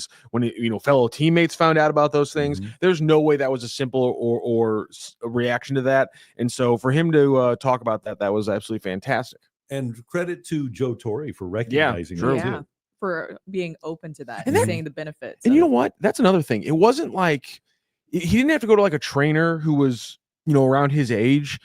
fellow teammates found out about those things. There's no way that was a simple or a reaction to that. And so for him to talk about that was absolutely fantastic. And credit to Joe Torre for recognizing that too. for being open to that And and that- seeing the benefits. And of you it. know what? That's another thing. It wasn't like he didn't have to go to like a trainer who was, around his age.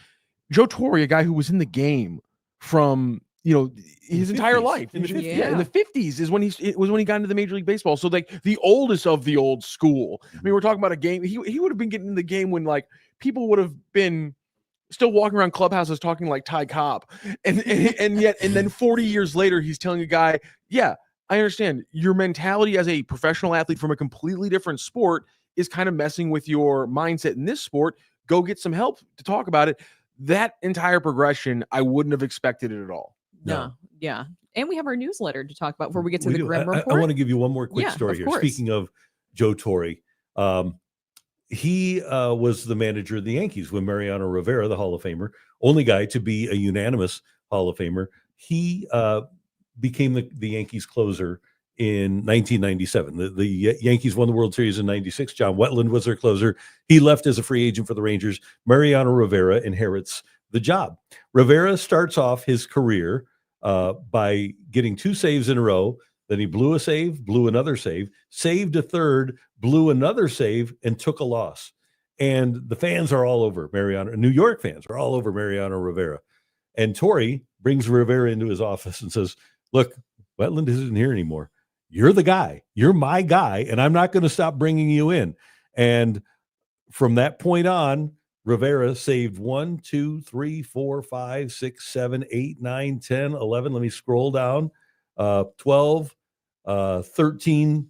Joe Torre, a guy who was in the game from, his entire 50s. life. In the 50s. Yeah, in the 50s is when he got into the Major League Baseball. So like the oldest of the old school. I mean, we're talking about a game. He would have been getting in the game when like people would have been still walking around clubhouses talking like Ty Cobb. And then 40 years later, he's telling a guy, yeah, I understand your mentality as a professional athlete from a completely different sport is kind of messing with your mindset in this sport. Go get some help to talk about it. That entire progression, I wouldn't have expected it at all. No. Yeah. And we have our newsletter to talk about before we get to We the do. Grim Report. I want to give you one more quick Yeah, story of here. course. Speaking of Joe Torre, he was the manager of the Yankees when Mariano Rivera, the Hall of Famer, only guy to be a unanimous Hall of Famer, he became the Yankees closer in 1997. The Yankees won the World Series in 96. John Wetland was their closer. He left as a free agent for the Rangers. Mariano Rivera inherits the job. Rivera starts off his career by getting 2 saves in a row. Then he blew a save, blew another save, saved a third, blew another save, and took a loss. And the fans are all over Mariano. New York fans are all over Mariano Rivera. And Torre brings Rivera into his office and says, look, Wetland isn't here anymore. You're the guy. You're my guy, and I'm not going to stop bringing you in. And from that point on, Rivera saved 1, 2, 3, 4, 5, 6, 7, 8, 9, 10, 11. Let me scroll down. 12, 13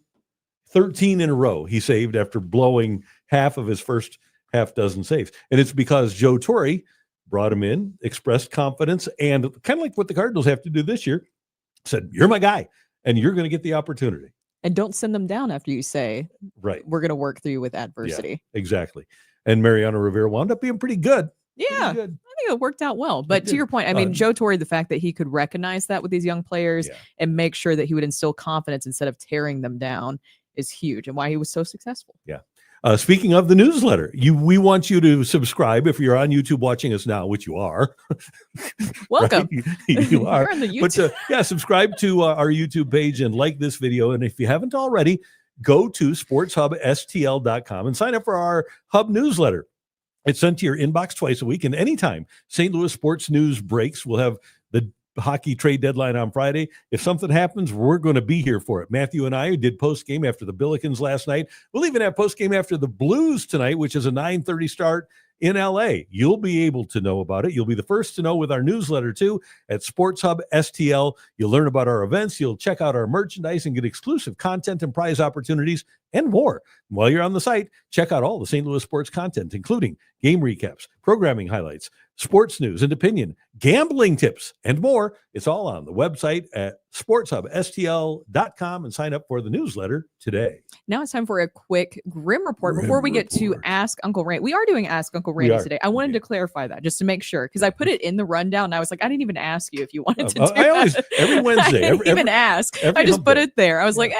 in a row he saved after blowing half of his first half dozen saves. And it's because Joe Torre brought him in, expressed confidence, and kind of like what the Cardinals have to do this year, said, you're my guy, and you're going to get the opportunity. And don't send them down after you say, right, we're going to work through you with adversity. Yeah, exactly. And Mariano Rivera wound up being pretty good. Yeah. Pretty good. I think it worked out well. But to your point, I mean, Joe Torre, the fact that he could recognize that with these young players and make sure that he would instill confidence instead of tearing them down is huge, and why he was so successful. Yeah. Speaking of the newsletter, we want you to subscribe if you're on YouTube watching us now, which you are. Welcome. You are. You're on the YouTube. But subscribe to our YouTube page and like this video. And if you haven't already, go to sportshubstl.com and sign up for our Hub newsletter. It's sent to your inbox twice a week, and anytime St. Louis sports news breaks, we'll have the hockey trade deadline on Friday. If something happens, we're going to be here for it. Matthew and I did post-game after the Billikens last night. We'll even have post-game after the Blues tonight, which is a 9:30 start in LA. You'll be able to know about it. You'll be the first to know with our newsletter too at Sports Hub STL. You'll learn about our events. You'll check out our merchandise and get exclusive content and prize opportunities and more. While you're on the site, check out all the St. Louis sports content, including game recaps, programming highlights, sports news and opinion, gambling tips, and more. It's all on the website at sportshubstl.com, and sign up for the newsletter today. Now it's time for a quick Grim Report before we get to Ask Uncle Randy. We are doing Ask Uncle We Randy are. today. I wanted to clarify that just to make sure, because I put it in the rundown and I was like, I didn't even ask you if you wanted to do I always, that. every Wednesday, I didn't even ask. every I just hump put day. it there. I was like,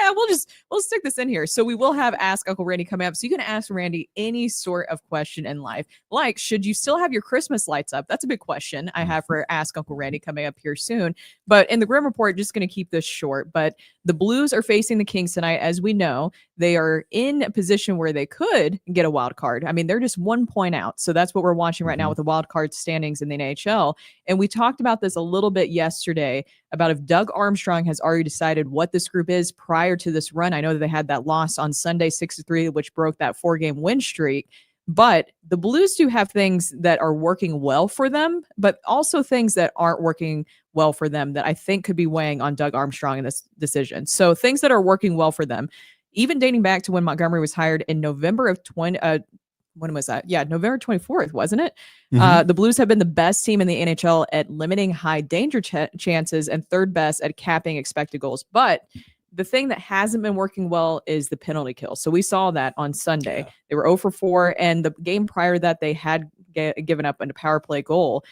we'll stick this in here. So we will have Ask Uncle Randy coming up. So you can ask Randy any sort of question in life. Like, should you still have your Christmas lights up? That's a big question I have for Ask Uncle Randy coming up here soon. But in the Grim Report, just going to keep this short. But the Blues are facing the Kings tonight. As we know, they are in a position where they could get a wild card. I mean, they're just 1 point out. So that's what we're watching right now with the wild card standings in the NHL. And we talked about this a little bit yesterday about if Doug Armstrong has already decided what this group is prior to this run. I know that they had that loss on Sunday 6-3, which broke that 4-game win streak. But the Blues do have things that are working well for them, but also things that aren't working well for them that I think could be weighing on Doug Armstrong in this decision. So things that are working well for them, even dating back to when Montgomery was hired in November of when was that? Yeah, November 24th, wasn't it? The Blues have been the best team in the NHL at limiting high danger chances and third best at capping expected goals. But the thing that hasn't been working well is the penalty kill. So we saw that on Sunday. Yeah. They were 0 for 4, and the game prior to that, they had given up a power play goal.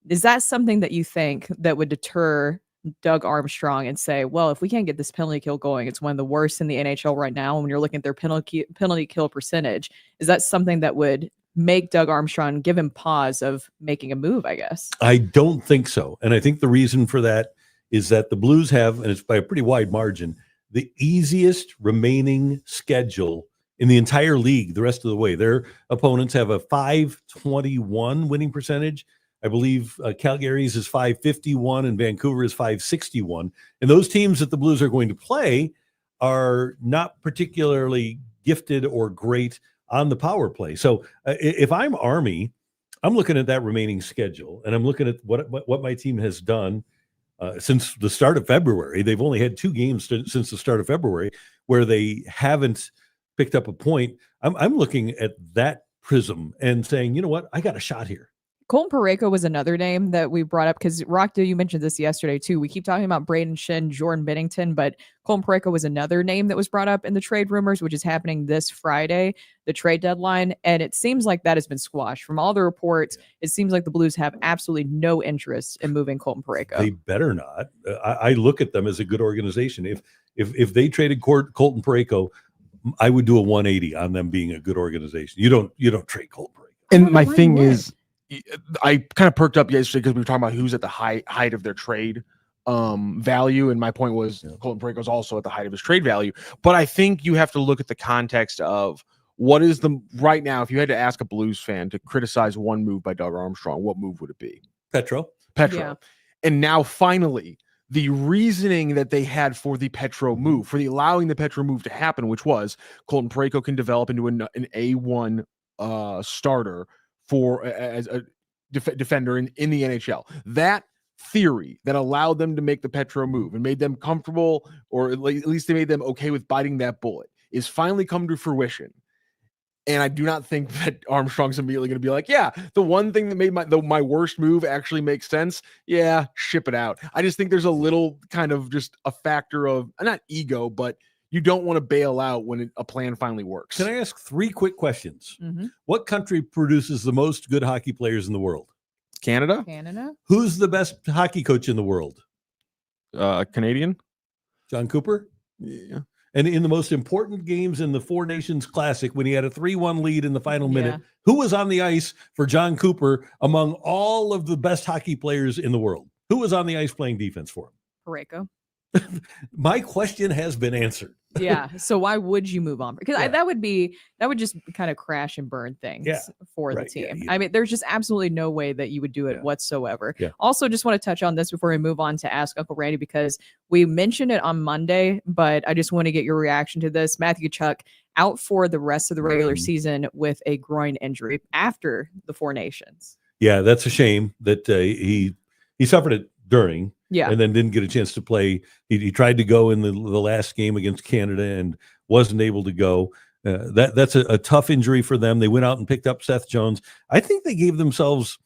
Is that something that you think that would deter Doug Armstrong and say, well, if we can't get this penalty kill going, it's one of the worst in the NHL right now when you're looking at their penalty kill percentage? Is that something that would make Doug Armstrong give him pause of making a move, I guess? I don't think so. And I think the reason for that is that the Blues have, and it's by a pretty wide margin, the easiest remaining schedule in the entire league the rest of the way. Their opponents have a .521 winning percentage. I believe Calgary's is .551 and Vancouver is .561. And those teams that the Blues are going to play are not particularly gifted or great on the power play. So if I'm Army, I'm looking at that remaining schedule, and I'm looking at what my team has done since the start of February. They've only had 2 games since the start of February where they haven't picked up a point. I'm looking at that prism and saying, you know what, I got a shot here. Colton Parayko was another name that we brought up because, Rockdo, you mentioned this yesterday too. We keep talking about Braden Shen, Jordan Binnington, but Colton Parayko was another name that was brought up in the trade rumors, which is happening this Friday, the trade deadline. And it seems like that has been squashed. From all the reports, it seems like the Blues have absolutely no interest in moving Colton Parayko. They better not. I look at them as a good organization. If they traded Colton Parayko, I would do a 180 on them being a good organization. You don't trade Colton Parayko. And my thing is, I kind of perked up yesterday because we were talking about who's at the height of their trade value, and my point was Colton Parayko is also at the height of his trade value. But I think you have to look at the context of what is the right now. If you had to ask a Blues fan to criticize one move by Doug Armstrong, what move would it be? Petro. Yeah. And now finally, the reasoning that they had for the Petro move, for the allowing the Petro move to happen, which was Colton Parayko can develop into an A1 starter for as a defender in the NHL. That theory that allowed them to make the Petro move and made them comfortable, or at least they made them okay with biting that bullet, is finally come to fruition. And I do not think that Armstrong's immediately going to be like, yeah, the one thing that made my worst move actually makes sense. Yeah, ship it out. I just think there's a little kind of just a factor of not ego, but you don't want to bail out when a plan finally works. Can I ask 3 quick questions? Mm-hmm. What country produces the most good hockey players in the world? Canada. Who's the best hockey coach in the world? Canadian. John Cooper? Yeah. And in the most important games in the Four Nations Classic, when he had a 3-1 lead in the final minute, who was on the ice for John Cooper among all of the best hockey players in the world? Who was on the ice playing defense for him? Parayko. My question has been answered. Yeah. So why would you move on? Because that would just kind of crash and burn things for the team. I mean, there's just absolutely no way that you would do it whatsoever. Yeah. Also, just want to touch on this before we move on to Ask Uncle Randy, because we mentioned it on Monday, but I just want to get your reaction to this. Matthew Tkachuk out for the rest of the regular season with a groin injury after the Four Nations. Yeah, that's a shame that he suffered it during. Yeah. And then didn't get a chance to play. He tried to go in the last game against Canada and wasn't able to go. That's a tough injury for them. They went out and picked up Seth Jones. I think they gave themselves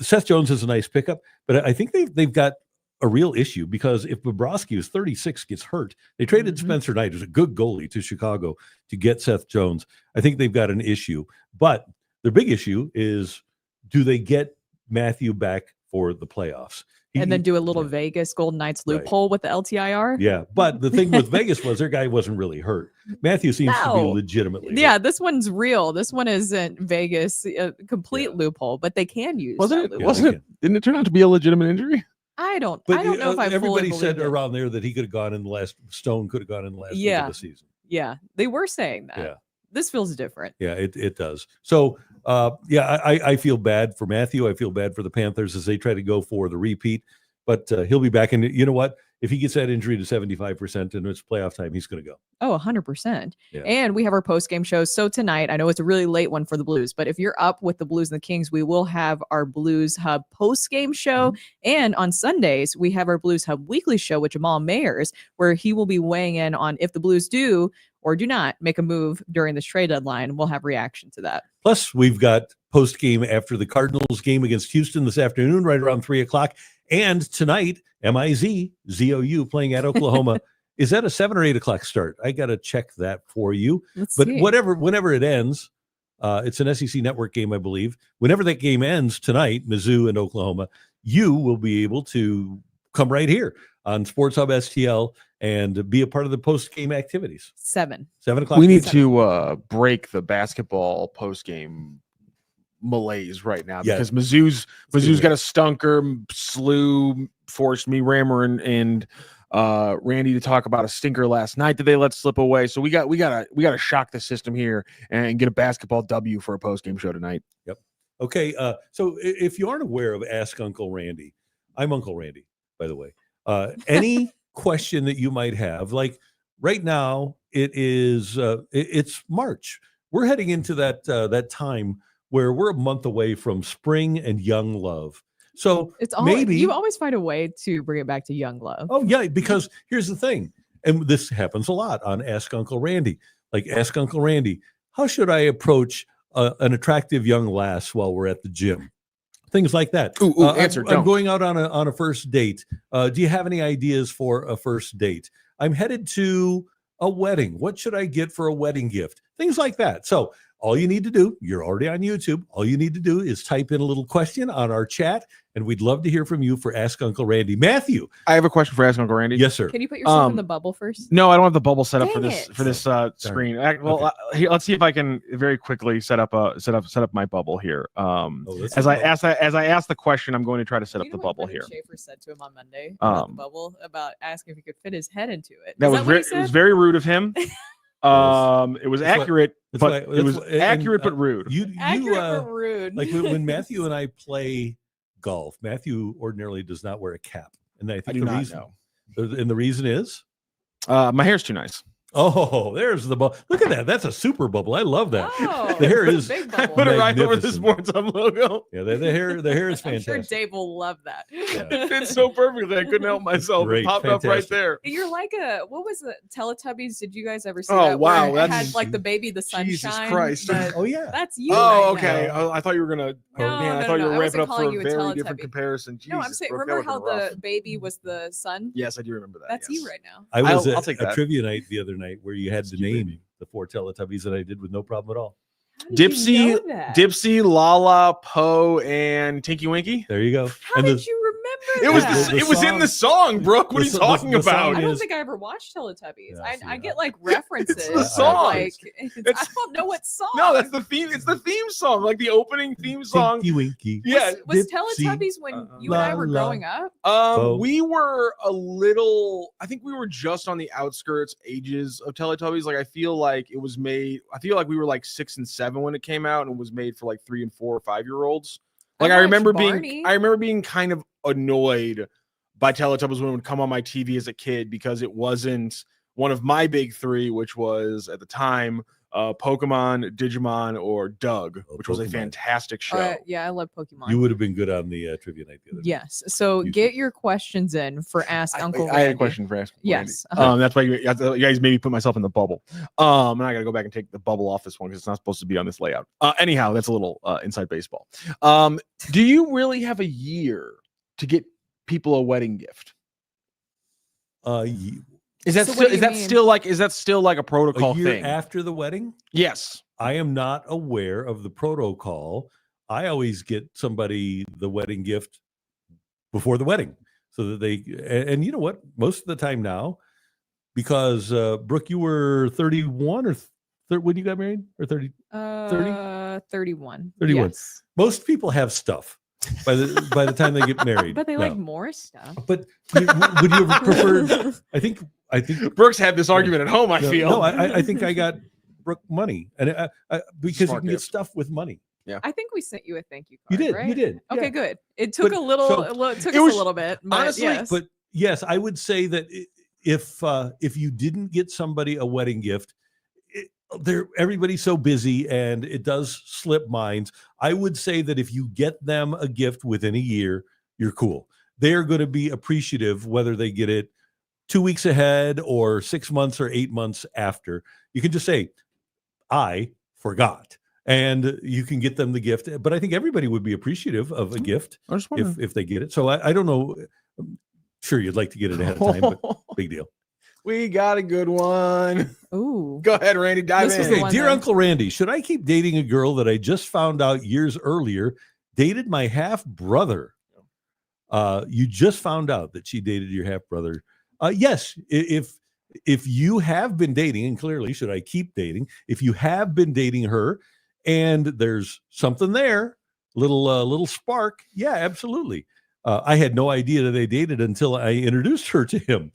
Seth Jones is a nice pickup, but I think they've got a real issue, because if Bobrovsky, who's 36, gets hurt, they traded Spencer Knight, who's a good goalie, to Chicago to get Seth Jones. I think they've got an issue. But their big issue is, do they get Matthew back for the playoffs? and then do a little yeah. Vegas Golden Knights Right. loophole with the LTIR. Yeah, but the thing with Vegas was their guy wasn't really hurt. Matthew seems to be No. legitimately Yeah, hurt. this one's real. This one isn't Vegas, a complete Yeah. loophole, but they can use Wasn't that it? loophole. Yeah, Wasn't they it? can. Didn't it turn out to be a legitimate injury? I don't But know if I everybody fully said believed it. around there that he could have gone in the last. Stone could have gone in the last week Yeah. of the season. Yeah, they were saying that. Yeah. This feels different. Yeah, it does. So, I feel bad for Matthew. I feel bad for the Panthers as they try to go for the repeat. But he'll be back. And you know what? If he gets that injury to 75% and it's playoff time, he's going to go. Oh, 100%. Yeah. And we have our post-game shows. So tonight, I know it's a really late one for the Blues, but if you're up with the Blues and the Kings, we will have our Blues Hub post-game show. And on Sundays, we have our Blues Hub weekly show with Jamal Mayers, where he will be weighing in on if the Blues do or do not make a move during this trade deadline. We'll have reaction to that. Plus, we've got post-game after the Cardinals game against Houston this afternoon, right around 3:00. And tonight, ZOU playing at Oklahoma. Is that a 7 or 8 o'clock start? I got to check that for you. Let's But see. whenever it ends, it's an SEC network game, I believe. Whenever that game ends tonight, Mizzou and Oklahoma, you will be able to come right here on Sports Hub STL and be a part of the post-game activities. 7. 7 o'clock. We need to break the basketball post game malaise right now Yeah. because Mizzou's good. got a stunker. Slew forced me, Rammer, and Randy to talk about a stinker last night that they let slip away. So we gotta shock the system here and get a basketball W for a post game show tonight. Okay, so if you aren't aware of Ask Uncle Randy, I'm Uncle Randy, by the way. Any question that you might have, like right now, it's March. We're heading into that time where we're a month away from spring and young love. So It's all maybe you always find a way to bring it back to young love. Oh, yeah, because here's the thing, and this happens a lot on Ask Uncle Randy. Like, ask Uncle Randy, how should I approach an attractive young lass while we're at the gym? Things like that. Answer. I'm Don't. going out on a first date. Do you have any ideas for a first date? I'm headed to a wedding. What should I get for a wedding gift? Things like that. So all you need to do, you're already on YouTube. All you need to do is type in a little question on our chat, and we'd love to hear from you for Ask Uncle Randy. Matthew. I have a question for Ask Uncle Randy. Yes, sir. Can you put yourself in the bubble first? No, I don't have the bubble set up for Dang this it. screen. Okay. Here, let's see if I can very quickly set up my bubble here. That's As a I bubble. ask the question, I'm going to try to set up You the know what bubble Brendan here. Schaefer said to him on Monday about the Um, bubble, about asking if he could fit his head into it. That Is was what he it was said? very rude of him. It was That's why- accurate, that's but why- it was that's why- and, accurate but rude. You Accurate but rude. like when Matthew and I play golf, Matthew ordinarily does not wear a cap, and I think I do the not reason, know. and the reason is, My hair's too nice. oh, there's the bubble. Look at that. That's a super bubble. I love that. Oh, The hair is- big I bubble. put it right over the Magnificent. Sports Hub logo. Yeah, the hair is I'm sure fantastic. Dave will love that. It fits so perfectly. I couldn't help myself. Great, It popped up right fantastic. there. You're like what was it? Teletubbies? Did you guys ever see Oh, that? where wow, it that's- had like the baby, the sunshine. Jesus Christ. but Oh yeah. that's you. Oh, right okay. now. I thought you were gonna. No, man, I no, thought no, you I were ramping wasn't up for calling a you a very different Teletubby. comparison. No, I'm Jesus, saying. Brooke, that Remember how would've been rough. the baby was the sun? Yes, I do remember that. That's yes. you right now. I was I'll at take a that. trivia night the other night where you had to Excuse name me. the 4 Teletubbies, and I did with no problem at all. How did Dipsy, you know that? Dipsy, Lala, Poe, and Tinky Winky. There you go. How and did the, you remember It was that? the it was in the song, Brooke. What are you the talking the song about? I don't is- think I ever watched Teletubbies. Yeah, I see, get like references. the but, song. Like, I It's- don't know what song. No, that's the theme. It's the theme song, like the opening theme song. Tinky Winky. Yeah. Was Dipsy, Teletubbies when you and I were la, la. growing up? Poe. We were a little. I think we were just on the outskirts ages of Teletubbies. Like I feel like it was made. I feel like we were like 6 and 7 when it came out, and it was made for like 3 and 4 or 5-year-olds. Like I watched remember Barney. being kind of annoyed by Teletubbies when it would come on my TV as a kid because it wasn't one of my big 3, which was at the time Pokemon, Digimon, or Doug, Oh, which was a Pokemon. fantastic show. Yeah, I love Pokemon. You would have been good on the trivia night the other night. Yes. So You get your questions in for Ask Uncle I had a Randy. question for Ask. Yes. Randy. That's why you guys made me put myself in the bubble. And I got to go back and take the bubble off this one because it's not supposed to be on this layout. Anyhow, that's a little inside baseball. Do you really have a year to get people a wedding gift? Is that So still, what do is you that mean? still like a protocol A year thing? after the wedding? Yes. I am not aware of the protocol. I always get somebody the wedding gift before the wedding, so that they and you know what? Most of the time now, because Brooke, you were 31 or when you got married, or 30? 31. 31. Yes. Most people have stuff by the time they get married. But they now. like more stuff. But would you have preferred? I think Brooks had this argument at home. I no, feel. no. I think I got Brooke money, and because Smart you can get gift. stuff with money. I think we sent you a thank you You card. did. Right? You did. Okay, yeah. good. It took But- a little. so- It took It us was- a little bit. But honestly, yes. But yes, I would say that if you didn't get somebody a wedding gift, everybody's so busy and it does slip minds. I would say that if you get them a gift within a year, you're cool. They're going to be appreciative whether they get it 2 weeks ahead or 6 months or 8 months after. You can just say, I forgot. And you can get them the gift. But I think everybody would be appreciative of a gift I just wondering. if they get it. So I don't know. I'm sure you'd like to get it ahead of time, but big deal. We got a good one. Ooh. Go ahead, Randy. Dive This was in. the Okay, one dear that- Uncle Randy, should I keep dating a girl that I just found out years earlier dated my half brother? You just found out that she dated your half brother. Yes, if you have been dating, and clearly, should I keep dating? If you have been dating her, and there's something there, little spark, yeah, absolutely. I had no idea that they dated until I introduced her to him.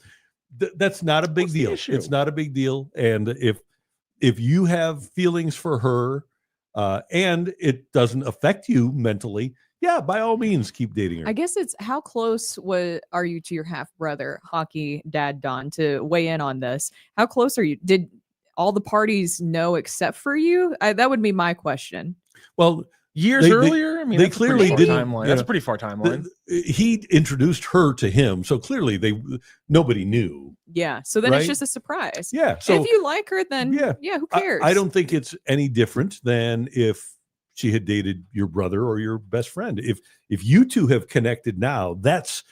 That's not a big What's the deal. issue? It's not a big deal. And if you have feelings for her, and it doesn't affect you mentally, yeah, by all means, keep dating her. I guess it's how close are you to your half brother, hockey dad Don, to weigh in on this? How close are you? Did all the parties know except for you? That would be my question. Well, Years They- earlier? I mean, they that's a pretty clearly far didn't, timeline. you That's know, a pretty far timeline. he introduced her to him, so clearly nobody knew. Yeah. So then Right? it's just a surprise. Yeah, so if you like her, then yeah, who cares? I don't think it's any different than if she had dated your brother or your best friend. If you two have connected now, that's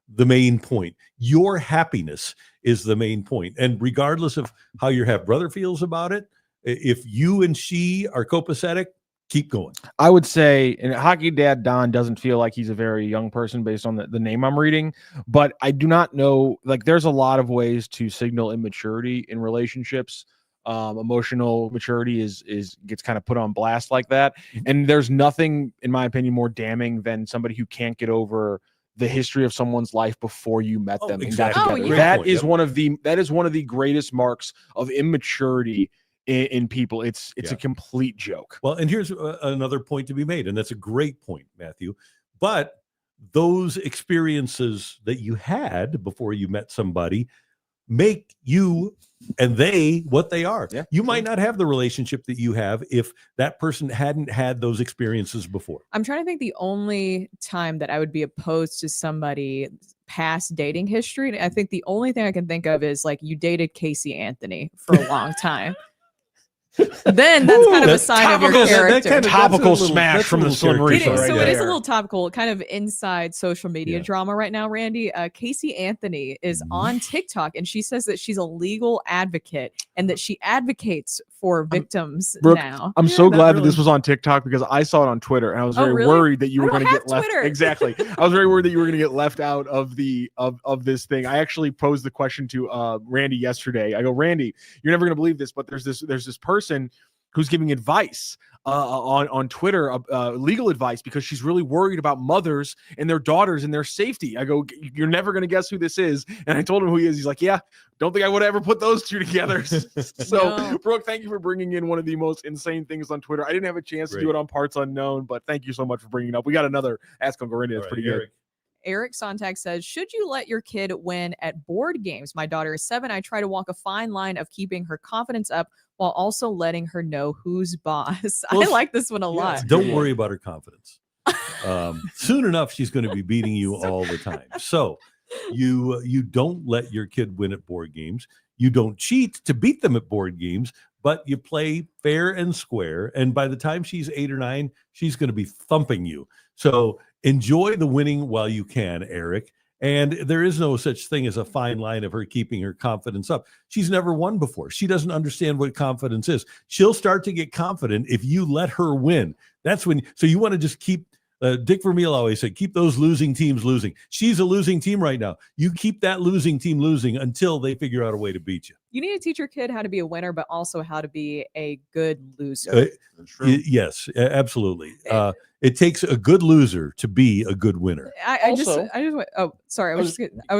the main point. Your happiness is the main point. And regardless of how your half brother feels about it, if you and she are copacetic, keep going. I would say, and hockey dad Don doesn't feel like he's a very young person based on the name I'm reading, but I do not know, like there's a lot of ways to signal immaturity in relationships. Emotional maturity gets kind of put on blast like that. And there's nothing, in my opinion, more damning than somebody who can't get over the history of someone's life before you met them and got exactly. Oh, together. yeah. That Great is point. that is one of the greatest marks of immaturity in people. It's Yeah. a complete joke. Well, and here's another point to be made, and that's a great point, Matthew. But those experiences that you had before you met somebody make you and they what they are. Yeah, you might not have the relationship that you have if that person hadn't had those experiences before. I'm trying to think the only time that I would be opposed to somebody past dating history. I think the only thing I can think of is like you dated Casey Anthony for a long time. Then that's kind of a That's sign of your topical. character. That's a Topical little- smash that's a from the little Slim character It Reaper is, right so it is a there. little topical, kind of inside social media Yeah. drama right now, Randy. Casey Anthony is Mhm. on TikTok and she says that she's a legal advocate and that she advocates for victims Brooke, now. I'm Yeah, so not glad that really. this was on TikTok because I saw it on Twitter and I was Oh, very really? worried that you I were don't going to get have left. Twitter. Exactly. I was very worried that you were going to get left out of of this thing. I actually posed the question to Randy yesterday. I go, Randy, you're never going to believe this, but there's this person who's giving advice on Twitter, legal advice, because she's really worried about mothers and their daughters and their safety. I go, you're never going to guess who this is. And I told him who he is. He's like, yeah, don't think I would ever put those two together. So, No. Brooke, thank you for bringing in one of the most insane things on Twitter. I didn't have a chance to do Great. it on Parts Unknown, but thank you so much for bringing it up. We got another Ask Uncle Randy. That's All right, pretty good. Eric. Eric Sontag says, should you let your kid win at board games? My daughter is 7. I try to walk a fine line of keeping her confidence up while also letting her know who's boss. Well, I like this one a Yeah, lot. don't worry about her confidence. Soon enough, she's going to be beating you all the time. So you don't let your kid win at board games. You don't cheat to beat them at board games, but you play fair and square. And by the time she's 8 or 9, she's going to be thumping you. So enjoy the winning while you can, Eric. And there is no such thing as a fine line of her keeping her confidence up. She's never won before. She doesn't understand what confidence is. She'll start to get confident if you let her win. That's when, so you want to just keep Dick Vermeil always said, keep those losing teams losing. She's a losing team right now. You keep that losing team losing until they figure out a way to beat you. You need to teach your kid how to be a winner, but also how to be a good loser. Yes, absolutely. It takes a good loser to be a good winner. I was just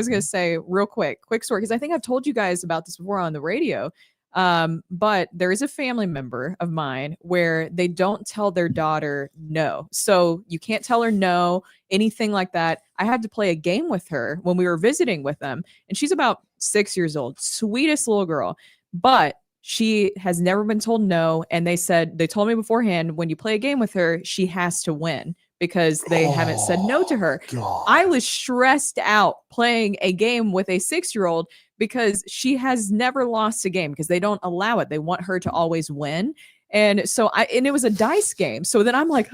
gonna say real quick story, because I think I've told you guys about this before on the radio. But there is a family member of mine where they don't tell their daughter no. So you can't tell her no, anything like that. I had to play a game with her when we were visiting with them, and she's about 6 years old, sweetest little girl, but she has never been told no. And they told me beforehand, when you play a game with her, she has to win because they haven't said no to her. God. I was stressed out playing a game with a 6-year-old because she has never lost a game because they don't allow it. They want her to always win. And so it was a dice game. So then I'm like,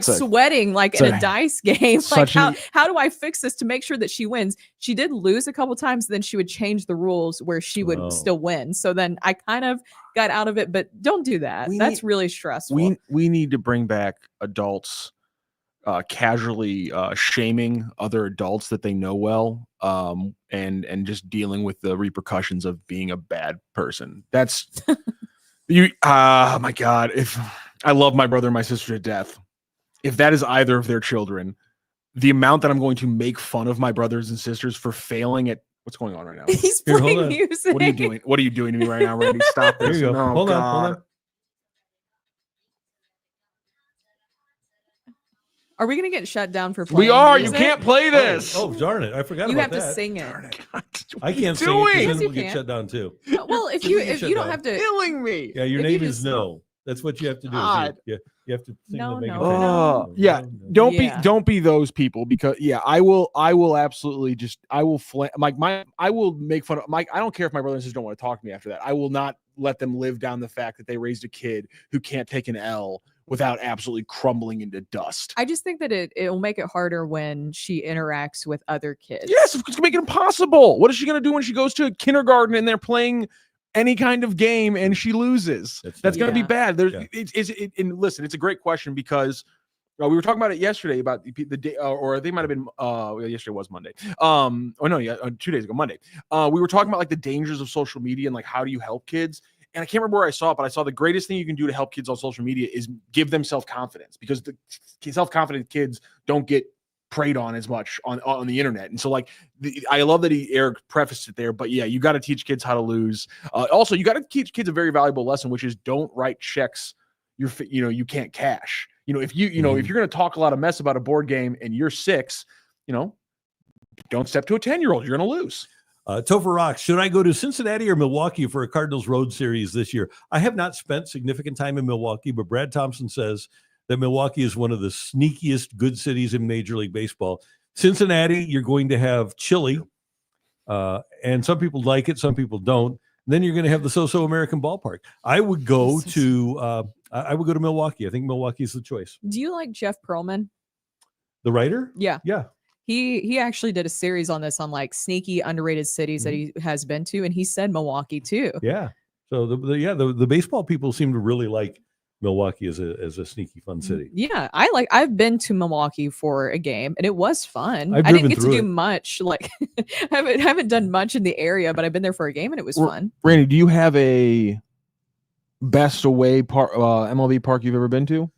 sweating like in a dice game. Like how do I fix this to make sure that she wins? She did lose a couple times. Then she would change the rules where she would still win. So then I kind of got out of it, but don't do that. That's really stressful. We need to bring back adults casually shaming other adults that they know well, and just dealing with the repercussions of being a bad person. That's oh my God, if I love my brother and my sister to death, if that is either of their children, the amount that I'm going to make fun of my brothers and sisters for failing at what's going on right now. He's playing music. What are you doing? What are you doing to me right now, Randy? Stop this. There you go. No, hold God. on. Are we going to get shut down for playing We are. music? You can't play this. Oh, darn it. I forgot You about have that. to sing it. I can't sing doing? it because Yes, then you we'll get can. shut down too. Well, if We you get shut don't down. have to. Killing me. Yeah, your If name you is just- no. That's what you have to do. God. You have to sing No, the Megan no, Trainor. no. Yeah. No. Don't be those people, because I will absolutely I will make fun of Mike. I don't care if my brothers and sisters don't want to talk to me after that. I will not let them live down the fact that they raised a kid who can't take an L without absolutely crumbling into dust. I just think that it'll make it harder when she interacts with other kids. Yes, it's gonna make it impossible. What is she gonna do when she goes to kindergarten and they're playing any kind of game and she loses? That's gonna be Yeah. bad. There's Yeah. and listen, it's a great question because we were talking about it yesterday about the day, or they might have been yesterday was Monday. 2 days ago, Monday. We were talking about like the dangers of social media and like how do you help kids. And I can't remember where I saw it, but I saw the greatest thing you can do to help kids on social media is give them self-confidence, because the self-confident kids don't get preyed on as much on the internet. And so like I love that Eric prefaced it there, but yeah, you got to teach kids how to lose. Also, you got to teach kids a very valuable lesson, which is don't write checks you can't cash. If if you're going to talk a lot of mess about a board game and you're 6, don't step to a 10-year-old. You're going to lose. Topher Rocks, should I go to Cincinnati or Milwaukee for a Cardinals road series this year? I have not spent significant time in Milwaukee, but Brad Thompson says that Milwaukee is one of the sneakiest good cities in Major League Baseball. Cincinnati, you're going to have chilly, and some people like it, some people don't. And then you're going to have the so-so American ballpark. I would go to Milwaukee. I think Milwaukee is the choice. Do you like Jeff Pearlman? The writer? Yeah. Yeah. He actually did a series on this, on like sneaky underrated cities that he has been to, and he said Milwaukee too. Yeah. So the baseball people seem to really like Milwaukee as a sneaky fun city. Yeah, I've been to Milwaukee for a game and it was fun. I've I didn't driven get to through do it. much, like haven't done much in the area, but I've been there for a game and it was fun. Randy, do you have a best away MLB park you've ever been to?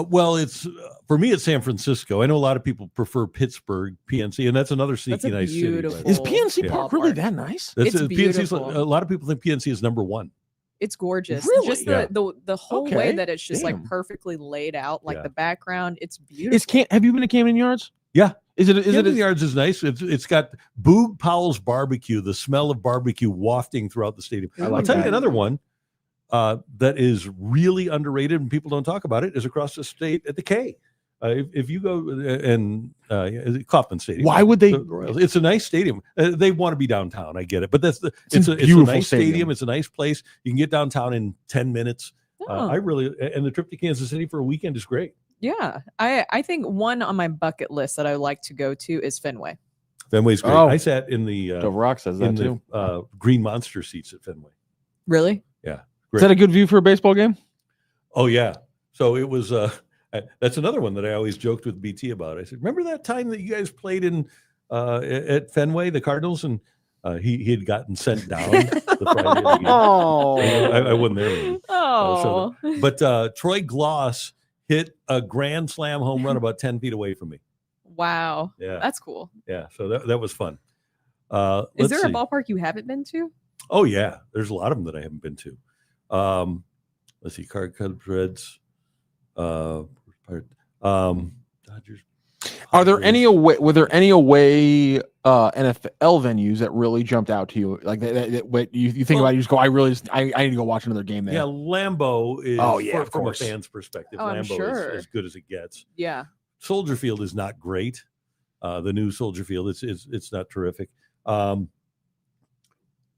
Well, it's for me, it's San Francisco. I know a lot of people prefer Pittsburgh, PNC, and that's another sneaky nice city. beautiful Is PNC Yeah. Park really that nice? That's It's PNC. beautiful. A lot of people think PNC is number one. It's gorgeous. Really? Just Yeah. the whole way Okay. that it's just Damn. like perfectly laid out, like Yeah. the background. It's beautiful. Have you been to Camden Yards? Yeah. Is it Camden Yards is nice. It's got Boog Powell's barbecue, the smell of barbecue wafting throughout the stadium. I I'll like tell you that. another one that is really underrated and people don't talk about it is across the state at the K. If you go and Kauffman Stadium, Why would they? the Royals, it's a nice stadium. They want to be downtown. I get it, but it's a beautiful nice stadium. stadium. It's a nice place. You can get downtown in 10 minutes. Oh. And the trip to Kansas City for a weekend is great. Yeah, I think one on my bucket list that I would like to go to is Fenway. Fenway's great. Oh. I sat in the Rock says that in too. the Green Monster seats at Fenway. Really? Yeah, Is that a good view for a baseball game? Oh yeah. So it was. That's another one that I always joked with BT about. I said, remember that time that you guys played in at Fenway, the Cardinals, and he had gotten sent down the Friday of the game. Oh, I wasn't there. Maybe. Oh, But Troy Gloss hit a grand slam home run about 10 feet away from me. wow. Yeah. That's cool. Yeah. So that was fun. Is there let's a see. ballpark you haven't been to? Oh, yeah. There's a lot of them that I haven't been to. Let's see. Cubs, Reds, Dodgers. are there Padres. any away? Were there any away NFL venues that really jumped out to you? Like what you think Well- about? It, you just go, I need to go watch another game there. Yeah, Lambeau is, Oh, yeah, of from a course. fan's perspective, Oh, I'm Lambeau sure. is as good as it gets. Yeah. Soldier Field is not great. The new Soldier Field, it's not terrific.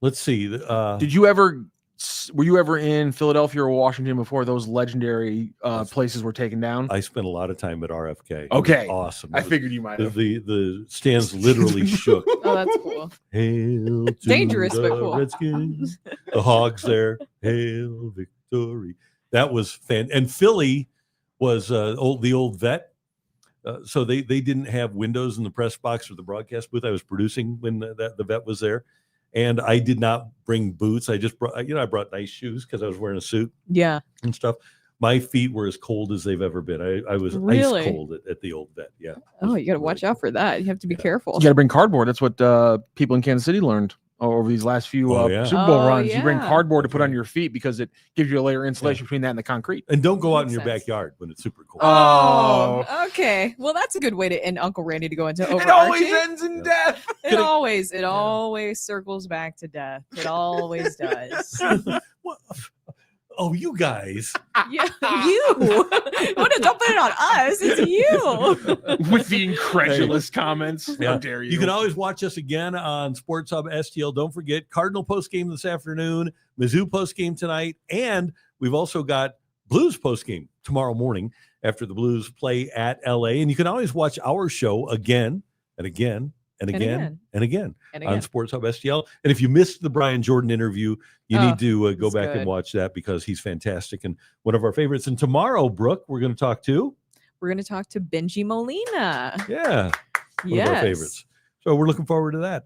Let's see. Were you ever in Philadelphia or Washington before those legendary places were taken down? I spent a lot of time at RFK. It Okay. was awesome. I It was- figured you might have. the stands literally shook. Oh, that's cool. Hail to Dangerous, the but cool. Redskins. The Hogs there. Hail victory. That was and Philly was the old vet. So they didn't have windows in the press box or the broadcast booth. I was producing when the vet was there, and I did not bring boots. I just brought, I brought nice shoes because I was wearing a suit Yeah. and stuff. My feet were as cold as they've ever been. I was Really? ice cold at the old vet. Yeah. Oh, you got to watch out for that. You have to be careful. You got to bring cardboard. That's what people in Kansas City learned over these last few Oh, yeah. Super Bowl Oh, runs. You bring yeah. cardboard to That's put on right. your feet because it gives you a layer of insulation between that and the concrete. And don't go out in Makes your sense. backyard when it's super cold. Oh, okay. Well, that's a good way to end Uncle Randy to go into overarching. ends in Yeah. death. It always circles back to death. It always does. What? Oh, you guys. Yeah, you. Don't put it on us. It's you. With the incredulous comments. Yeah. How dare you? You can always watch us again on Sports Hub STL. Don't forget Cardinal postgame this afternoon, Mizzou postgame tonight, and we've also got Blues postgame tomorrow morning after the Blues play at LA. And you can always watch our show again and again and again and again And on again, Sports Hub STL. And if you missed the Brian Jordan interview, you Oh, need to go it's back and good. watch that because he's fantastic and one of our favorites. And tomorrow, Brooke, we're going to talk to, we're going to talk to Benji Molina. one of our Yes. favorites. So we're looking forward to that.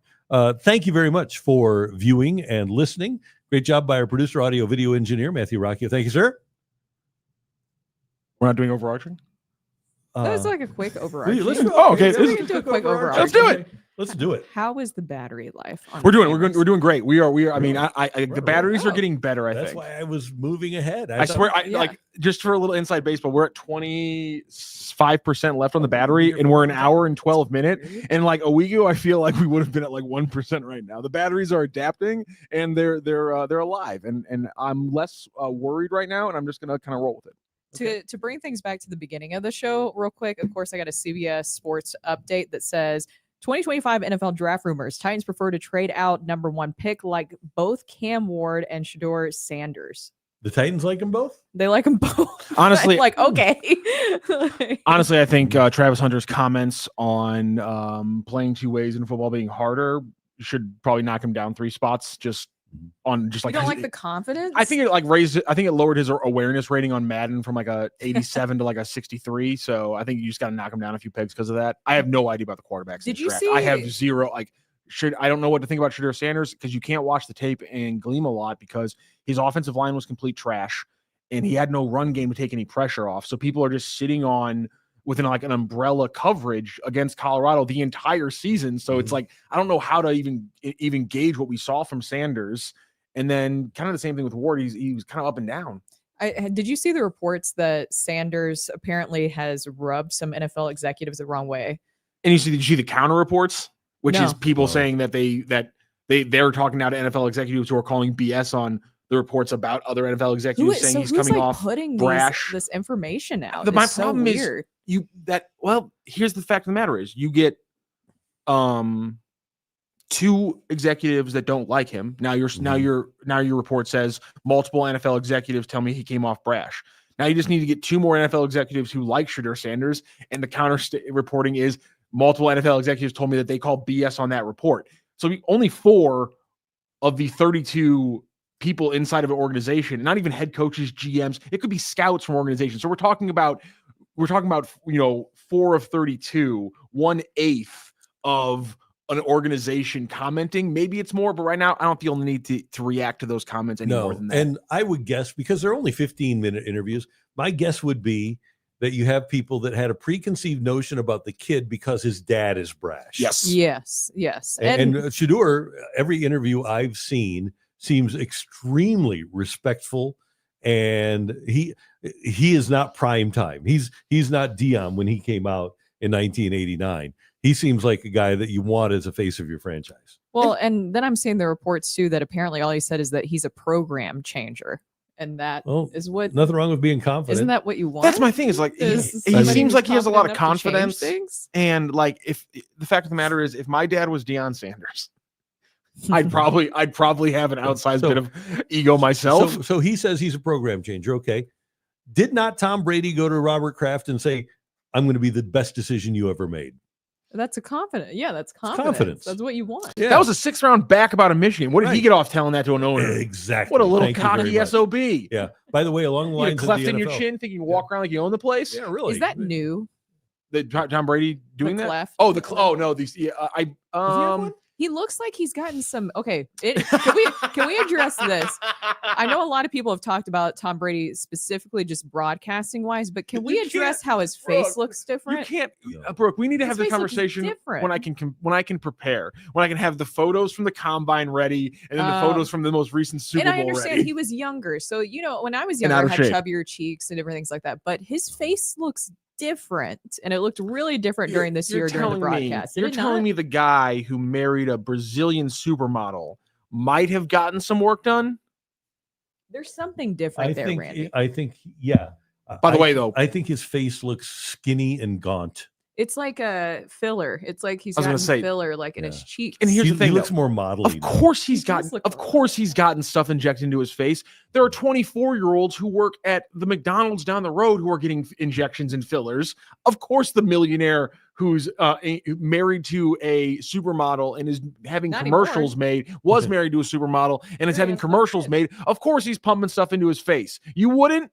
Thank you very much for viewing and listening. Great job by our producer, audio, video engineer, Matthew Rocchio. Thank you, sir. We're not doing overarching? That was Uh, like a quick overarching. let's do- Oh, okay. We can do a quick overarching. Let's do it. Let's do it. How is the battery life? On We're the doing cameras? we're doing great. We are. I mean, We're the batteries are wow. getting better. I That's think. why I was moving ahead. I swear, Yeah. like just for a little inside baseball, we're at 25% left on the battery, and we're an hour and 12 minutes. And like a week ago, I feel like we would have been at like 1% right now. The batteries are adapting, and they're alive, and I'm less worried right now, and I'm just gonna kind of roll with it. To bring things back to the beginning of the show real quick, of course, I got a CBS Sports update that says 2025 NFL draft rumors. Titans prefer to trade out number 1 pick like both Cam Ward and Shador Sanders. The Titans like them both? They like them both. Honestly- like, okay. Honestly, I think Travis Hunter's comments on playing two ways in football being harder should probably knock him down 3 spots just on just You like don't like the confidence? I think it like raised it. I think it lowered his awareness rating on Madden from like a 87 to like a 63. So I think you just got to knock him down a few pegs because of that. I have no idea about the quarterbacks. in Did this you draft. I have see- zero. Like, I don't know what to think about Shador Sanders because you can't watch the tape and gleam a lot because his offensive line was complete trash and he had no run game to take any pressure off. So people are just sitting on within like an umbrella coverage against Colorado the entire season. So it's like I don't know how to even gauge what we saw from Sanders. And then kind of the same thing with Ward. He was kind of up and down. Did you see the reports that Sanders apparently has rubbed some NFL executives the wrong way? And did you see the counter reports, which is No. people No. saying that they're talking now to NFL executives who are calling BS on the reports about other NFL executives saying he's coming off putting brash. this information out. My It's so problem is weird. here's the fact of the matter is you get 2 executives that don't like him. Now your report says multiple NFL executives tell me he came off brash. Now you just need to get 2 more NFL executives who like Shador Sanders, and the counter reporting is multiple NFL executives told me that they call BS on that report. So only 4 of the 32 people inside of an organization, not even head coaches, GMs, it could be scouts from organizations. So we're talking about we're talking about 4 of 32, 1/8 of an organization commenting. Maybe it's more, but right now I don't feel the need to react to those comments any more than that. And I would guess, because they're only 15-minute interviews, my guess would be that you have people that had a preconceived notion about the kid because his dad is brash. Yes. And Shador, every interview I've seen seems extremely respectful, and he is not prime time. He's not Dion when he came out in 1989. He seems like a guy that you want as a face of your franchise. Well, and then I'm seeing the reports too that apparently all he said is that he's a program changer. And that is what. Nothing wrong with being confident. Isn't that what you want? That's my thing. Is like he seems like he has a lot of confidence. And like, if the fact of the matter is, if my dad was Deion Sanders, I'd probably have an outsized bit of ego myself. So he says he's a program changer. Okay. Did not Tom Brady go to Robert Kraft and say, "I'm going to be the best decision you ever made"? That's a confidence. Yeah, that's confidence. That's what you want. Yeah. That was a 6th round backup out of Michigan. What did he get off telling that to an owner? Exactly. What a little cocky SOB. Yeah. By the way, along the lines of the cleft in your NFL, chin, thinking you walk around like you own the place. Yeah, really. Is that new? Tom Brady doing that? Cleft? Oh, no, these. Yeah, He looks like he's gotten some. Okay, can we address this? I know a lot of people have talked about Tom Brady specifically just broadcasting wise, but can we address how his face looks different? You can't, Brooke. We need to have the conversation when I can prepare, when I can have the photos from the combine ready, and then the photos from the most recent Super Bowl ready. And I understand he was younger, so when I was younger, I had chubbier cheeks and different things like that. But his face looks different, and it looked really different during this year during the broadcast. You're telling me the guy who married a Brazilian supermodel might have gotten some work done? There's something different there, Randy. I think, yeah. By the way, though, I think his face looks skinny and gaunt. It's like a filler. It's like he's got filler like in his cheek. And here's the thing, he looks more modelly. Of course he's gotten stuff injected into his face. There are 24-year-olds who work at the McDonald's down the road who are getting injections and fillers. Of course, the millionaire who's married to a supermodel and is having commercials made was married to a supermodel and is having commercials made. Of course, he's pumping stuff into his face. You wouldn't?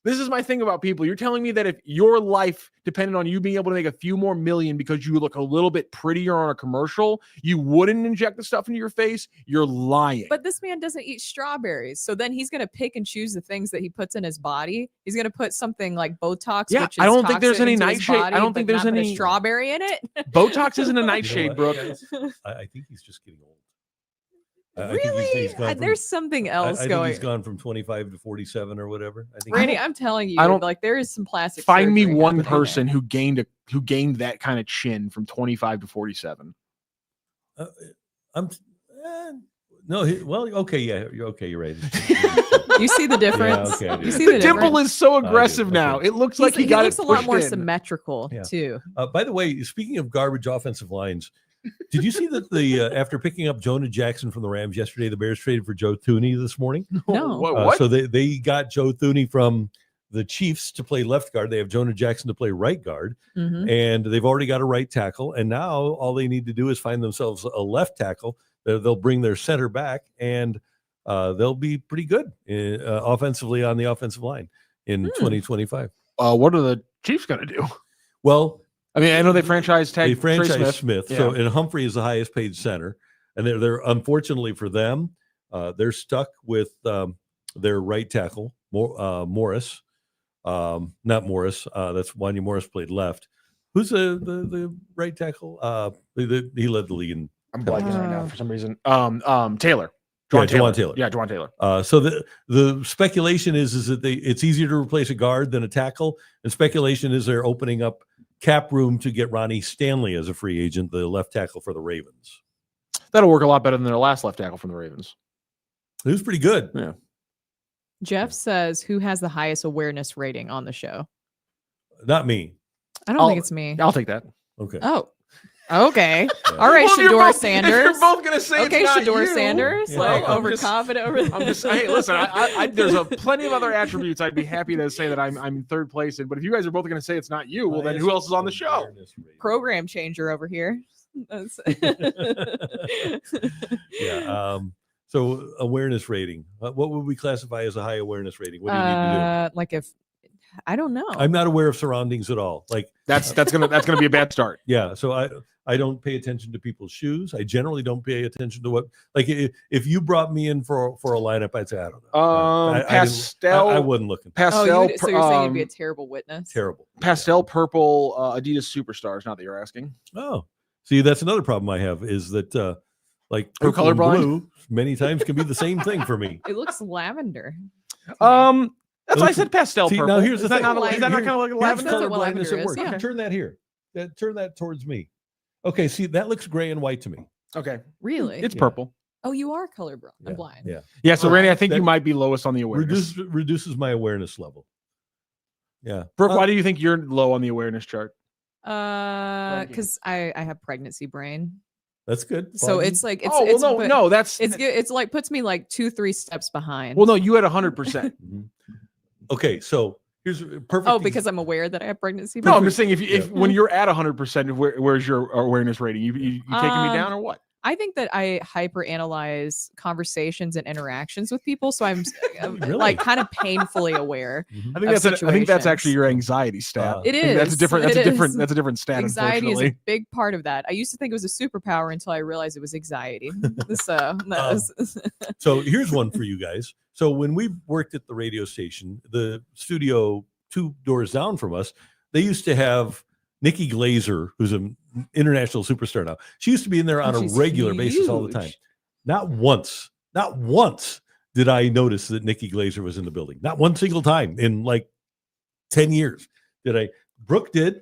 This is my thing about people. You're telling me that if your life depended on you being able to make a few more million because you look a little bit prettier on a commercial, you wouldn't inject the stuff into your face? You're lying. But this man doesn't eat strawberries. So then he's going to pick and choose the things that he puts in his body. He's going to put something like Botox. Yeah, which is I don't think there's any nightshade. Body, I don't think there's any strawberry in it. Botox isn't a nightshade, Brooke. I think he's just getting old. Really? There's something else I going. think he's gone from 25 to 47 or whatever. I think. Randy, I'm telling you, there is some plastic. Find me one person who gained that kind of chin from 25 to 47. Okay, yeah, you're right. You see the difference? Yeah, okay, you see the dimple is so aggressive now. It looks like he got it pushed in. He looks a lot more symmetrical too. By the way, speaking of garbage offensive lines. Did you see that after picking up Jonah Jackson from the Rams yesterday, the Bears traded for Joe Thuney this morning? No. What? So they got Joe Thuney from the Chiefs to play left guard. They have Jonah Jackson to play right guard, and they've already got a right tackle. And now all they need to do is find themselves a left tackle. They'll bring their center back, and they'll be pretty good offensively on the offensive line in 2025. What are the Chiefs going to do? Well, I mean, I know they franchise Smith. Yeah. So, and Humphrey is the highest paid center, and they're unfortunately for them, they're stuck with their right tackle, Morris. Not Morris. That's Wanya Morris played left. Who's the right tackle? He led the league in. I'm blanking right now for some reason. Taylor. Juwan Taylor. Yeah, Juwan Taylor. So the speculation is that it's easier to replace a guard than a tackle, and speculation is they're opening up cap room to get Ronnie Stanley as a free agent, the left tackle for the Ravens. That'll work a lot better than their last left tackle from the Ravens. It was pretty good. Yeah. Jeff says, who has the highest awareness rating on the show? Not me. I don't think it's me. I'll take that. Okay. Oh. Okay. Yeah. All right, Shador Sanders. You're both gonna say okay, it's not Shador you. Sanders, overconfident over there. I'm just hey, listen. There's plenty of other attributes I'd be happy to say that I'm in third place in. But if you guys are both gonna say it's not you, well then who else is on the show? Program changer over here. Yeah. So awareness rating. What would we classify as a high awareness rating? What do you need to do? Like if I don't know. I'm not aware of surroundings at all. Like That's gonna be a bad start. yeah, so I don't pay attention to people's shoes. I generally don't pay attention to what, like if you brought me in for a lineup, I'd say I don't know. Pastel. I wasn't looking. Pastel. so you're saying you'd be a terrible witness? Terrible. Pastel purple Adidas Superstars. Not that you're asking. Oh, see, that's another problem I have is that like You're purple and colorblind? blue many times can be the same thing for me. It looks lavender. That's why I Listen, said pastel see, purple. now here's the is that thing. not, is that not Here- kind of like a Here's lavender? That's color what blindness lavender at is, work. yeah. Turn that here. Turn that towards me. Okay, see, that looks gray and white to me. Okay, Really? it's Yeah. purple. Oh, you are colorblind. Yeah, I'm blind. Yeah. Yeah, so Randy, I think That- you might be lowest on the awareness. Reduces my awareness level. Yeah. Brooke, why do you think you're low on the awareness chart? Because I have pregnancy brain. That's good. So Fine. it's like That's it's like puts me like 2-3 steps behind. well, no, you had 100%. Mhm. Okay, so here's a perfect. Oh, because I'm aware that I have pregnancy No, brain. I'm just saying if when you're at 100%, where's your awareness rating? You taking me down or what? I think that I hyperanalyze conversations and interactions with people, so I'm Really? like kind of painfully aware. Mhm. I think that's situations. actually your anxiety stat. It I think That's a is. different. It is. That's a different stat. Anxiety is Unfortunately. a big part of that. I used to think it was a superpower until I realized it was anxiety. So that was So here's one for you guys. So when we worked at the radio station, the studio 2 doors down from us, they used to have Nikki Glazer, who's an international superstar now. She used to be in there on a she's regular basis all the time. huge. Not once did I notice that Nikki Glazer was in the building. Not one single time in like 10 years did I. Brooke did.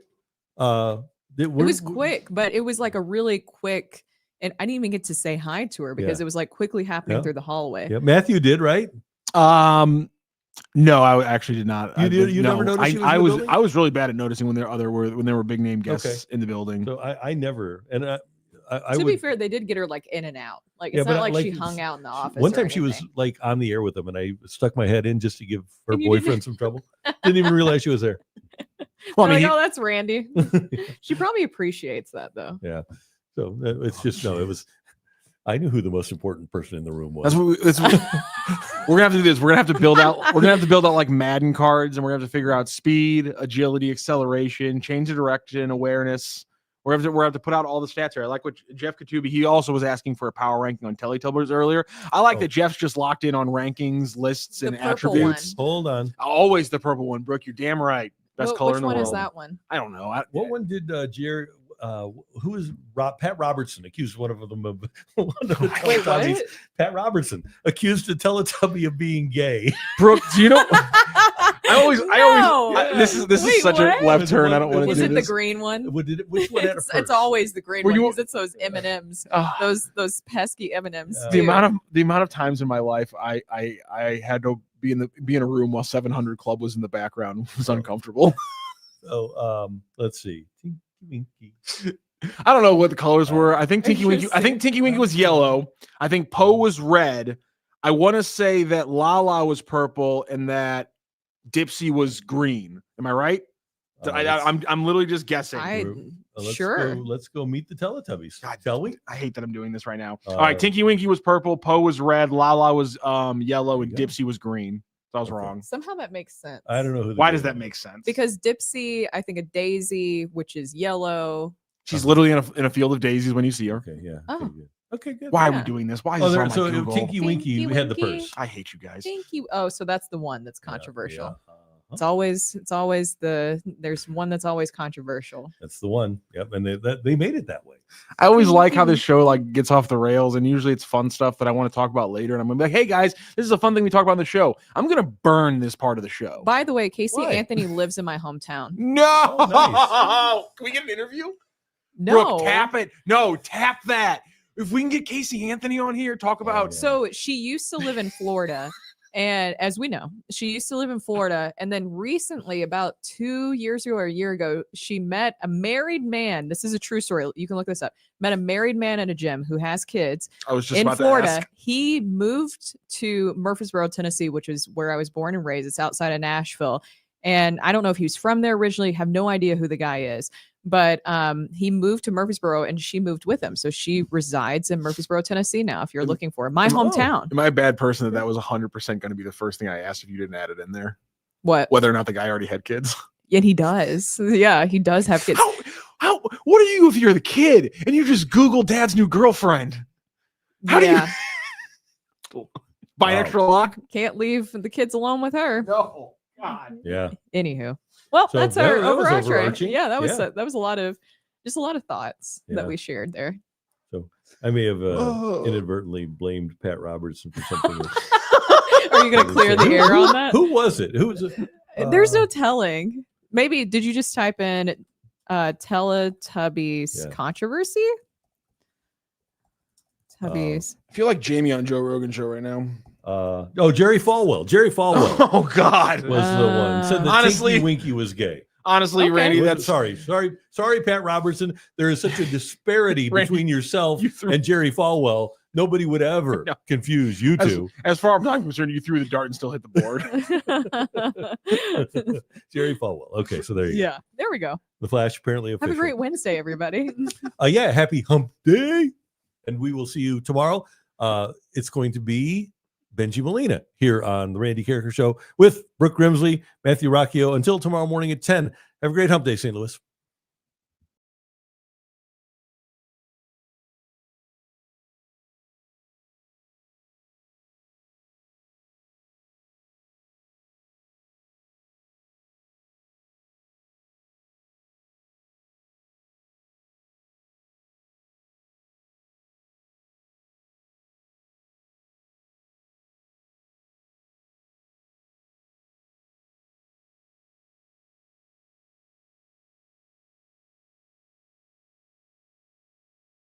it was quick, but it was like a really quick, and I didn't even get to say hi to her because Yeah. it was like quickly happening Yeah. through the hallway. Yeah, Matthew did, right? No, I actually did not. You did- you no, never noticed she was in I the was building? I was really bad at noticing when there were big name guests in the building. So I never, and I To would, be fair, they did get her like in and out. Like Yeah, it's but not like she like, hung out in the office. one or time she was anything. like on the air with them, and I stuck my head in just to give her And you didn't- boyfriend some trouble. Didn't even realize she was there. Well, They're I mean, like, oh, that's Randy. She probably appreciates that though. Yeah. So it's just no. It was. I knew who the most important person in the room was. we're gonna have to do this. We're gonna have to build out. We're gonna have to build out like Madden cards, and we're gonna have to figure out speed, agility, acceleration, change of direction, awareness. We're gonna have to put out all the stats here. I like what Jeff Katubi. He also was asking for a power ranking on Teletubbies earlier. I like Oh. that Jeff's just locked in on rankings, lists, The and purple attributes. Hold on. Always the purple one, Brooke. You're damn right. Best color Which in the one world. is that one? I don't know. What one did Jerry? Who is Pat Robertson accused one of them of one of the Wait, Teletubbies? what? Pat Robertson accused a Teletubby of being gay. Brooke, do you know? No. This is Wait, such what? a left turn. I don't want to Is do it the this. green one? Which one had a It's purse? always the green Were one. you- 'Cause it's those M&Ms. Ah. Those pesky M&Ms. Yeah. The amount of times in my life I had to be in a room while 700 Club was in the background was uncomfortable. Oh, let's see. Tinky Winky. I don't know what the colors were. I think Tinky Winky was yellow. I think Poe was red. I want to say that Lala was purple and that Dipsy was green. Am I right? I'm literally just guessing. Let's go meet the Teletubbies. God, Shall we? I hate that I'm doing this right now. All right, Tinky Winky was purple, Poe was red, Lala was yellow, and There you Dipsy was green. So I was Okay. wrong. Somehow that makes sense. I don't know who. Why does that make sense? Because Dipsy, I think a daisy, which is yellow. She's literally in a field of daisies when you see her. Okay, yeah. Oh. Okay, good. Okay, good. Why are we Yeah. doing this? Why is Oh, this there, on my so Google? Tinky Winky Tinky had the Winky. purse. I hate you guys. Thank you. Oh, so that's the one that's controversial. Yeah. It's always there's one that's always controversial. That's the one. Yep, and they made it that way. I always like how this show like gets off the rails, and usually it's fun stuff that I want to talk about later. And I'm gonna be like, "Hey guys, this is a fun thing we talk about on the show." I'm gonna burn this part of the show. By the way, Casey Why? Anthony lives in my hometown. No, Oh, can we get an interview? No. Brooke, tap it. No, tap that. If we can get Casey Anthony on here, talk about. yeah. So she used to live in Florida. And as we know, she used to live in Florida. And then recently, about 2 years ago or a year ago, she met a married man. This is a true story. You can look this up. Met a married man at a gym who has kids I was just in about to Florida. ask. He moved to Murfreesboro, Tennessee, which is where I was born and raised. It's outside of Nashville. And I don't know if he was from there originally, have no idea who the guy is. But he moved to Murfreesboro and she moved with him. So she resides in Murfreesboro, Tennessee now, if you're looking for her. My hometown. Am I a bad person that was 100% going to be the first thing I asked if you didn't add it in there? What? whether or not the guy already had kids. And he does. Yeah, he does have kids. How? What are you if you're the kid and you just Google dad's new girlfriend? How Yeah, do you buy an Wow. extra lock? can't leave the kids alone with her. No, God. Yeah. Anywho, well, So that's that- our that was overarching. overarching. Yeah, that was Yeah. that was a lot of thoughts Yeah. that we shared there. I may have Whoa. inadvertently blamed Pat Robertson for something. Are you going to clear the air on that? Who was it? Who was it? There's no telling. Maybe did you just type in Teletubbies Yeah. controversy? Tubbies. I feel like Jamie on Joe Rogan show right now. Jerry Falwell. Jerry Falwell Oh God. was the one. Said that Honestly- Tinky Winky was gay. Honestly, Okay. Randy, Well, that's sorry, Pat Robertson. There is such a disparity Randy, between yourself you threw- and Jerry Falwell. Nobody would ever No. confuse you two. as far as I'm concerned, you threw the dart and still hit the board. Jerry Falwell. Okay, so there you go. Yeah, there we go. The Flash apparently official. Have a great Wednesday, everybody. Yeah, happy hump day. And we will see you tomorrow. It's going to be Benji Molina here on the Randy Karraker Show with Brooke Grimsley, Matthew Rocchio. Until tomorrow morning at 10. Have a great hump day, St. Louis.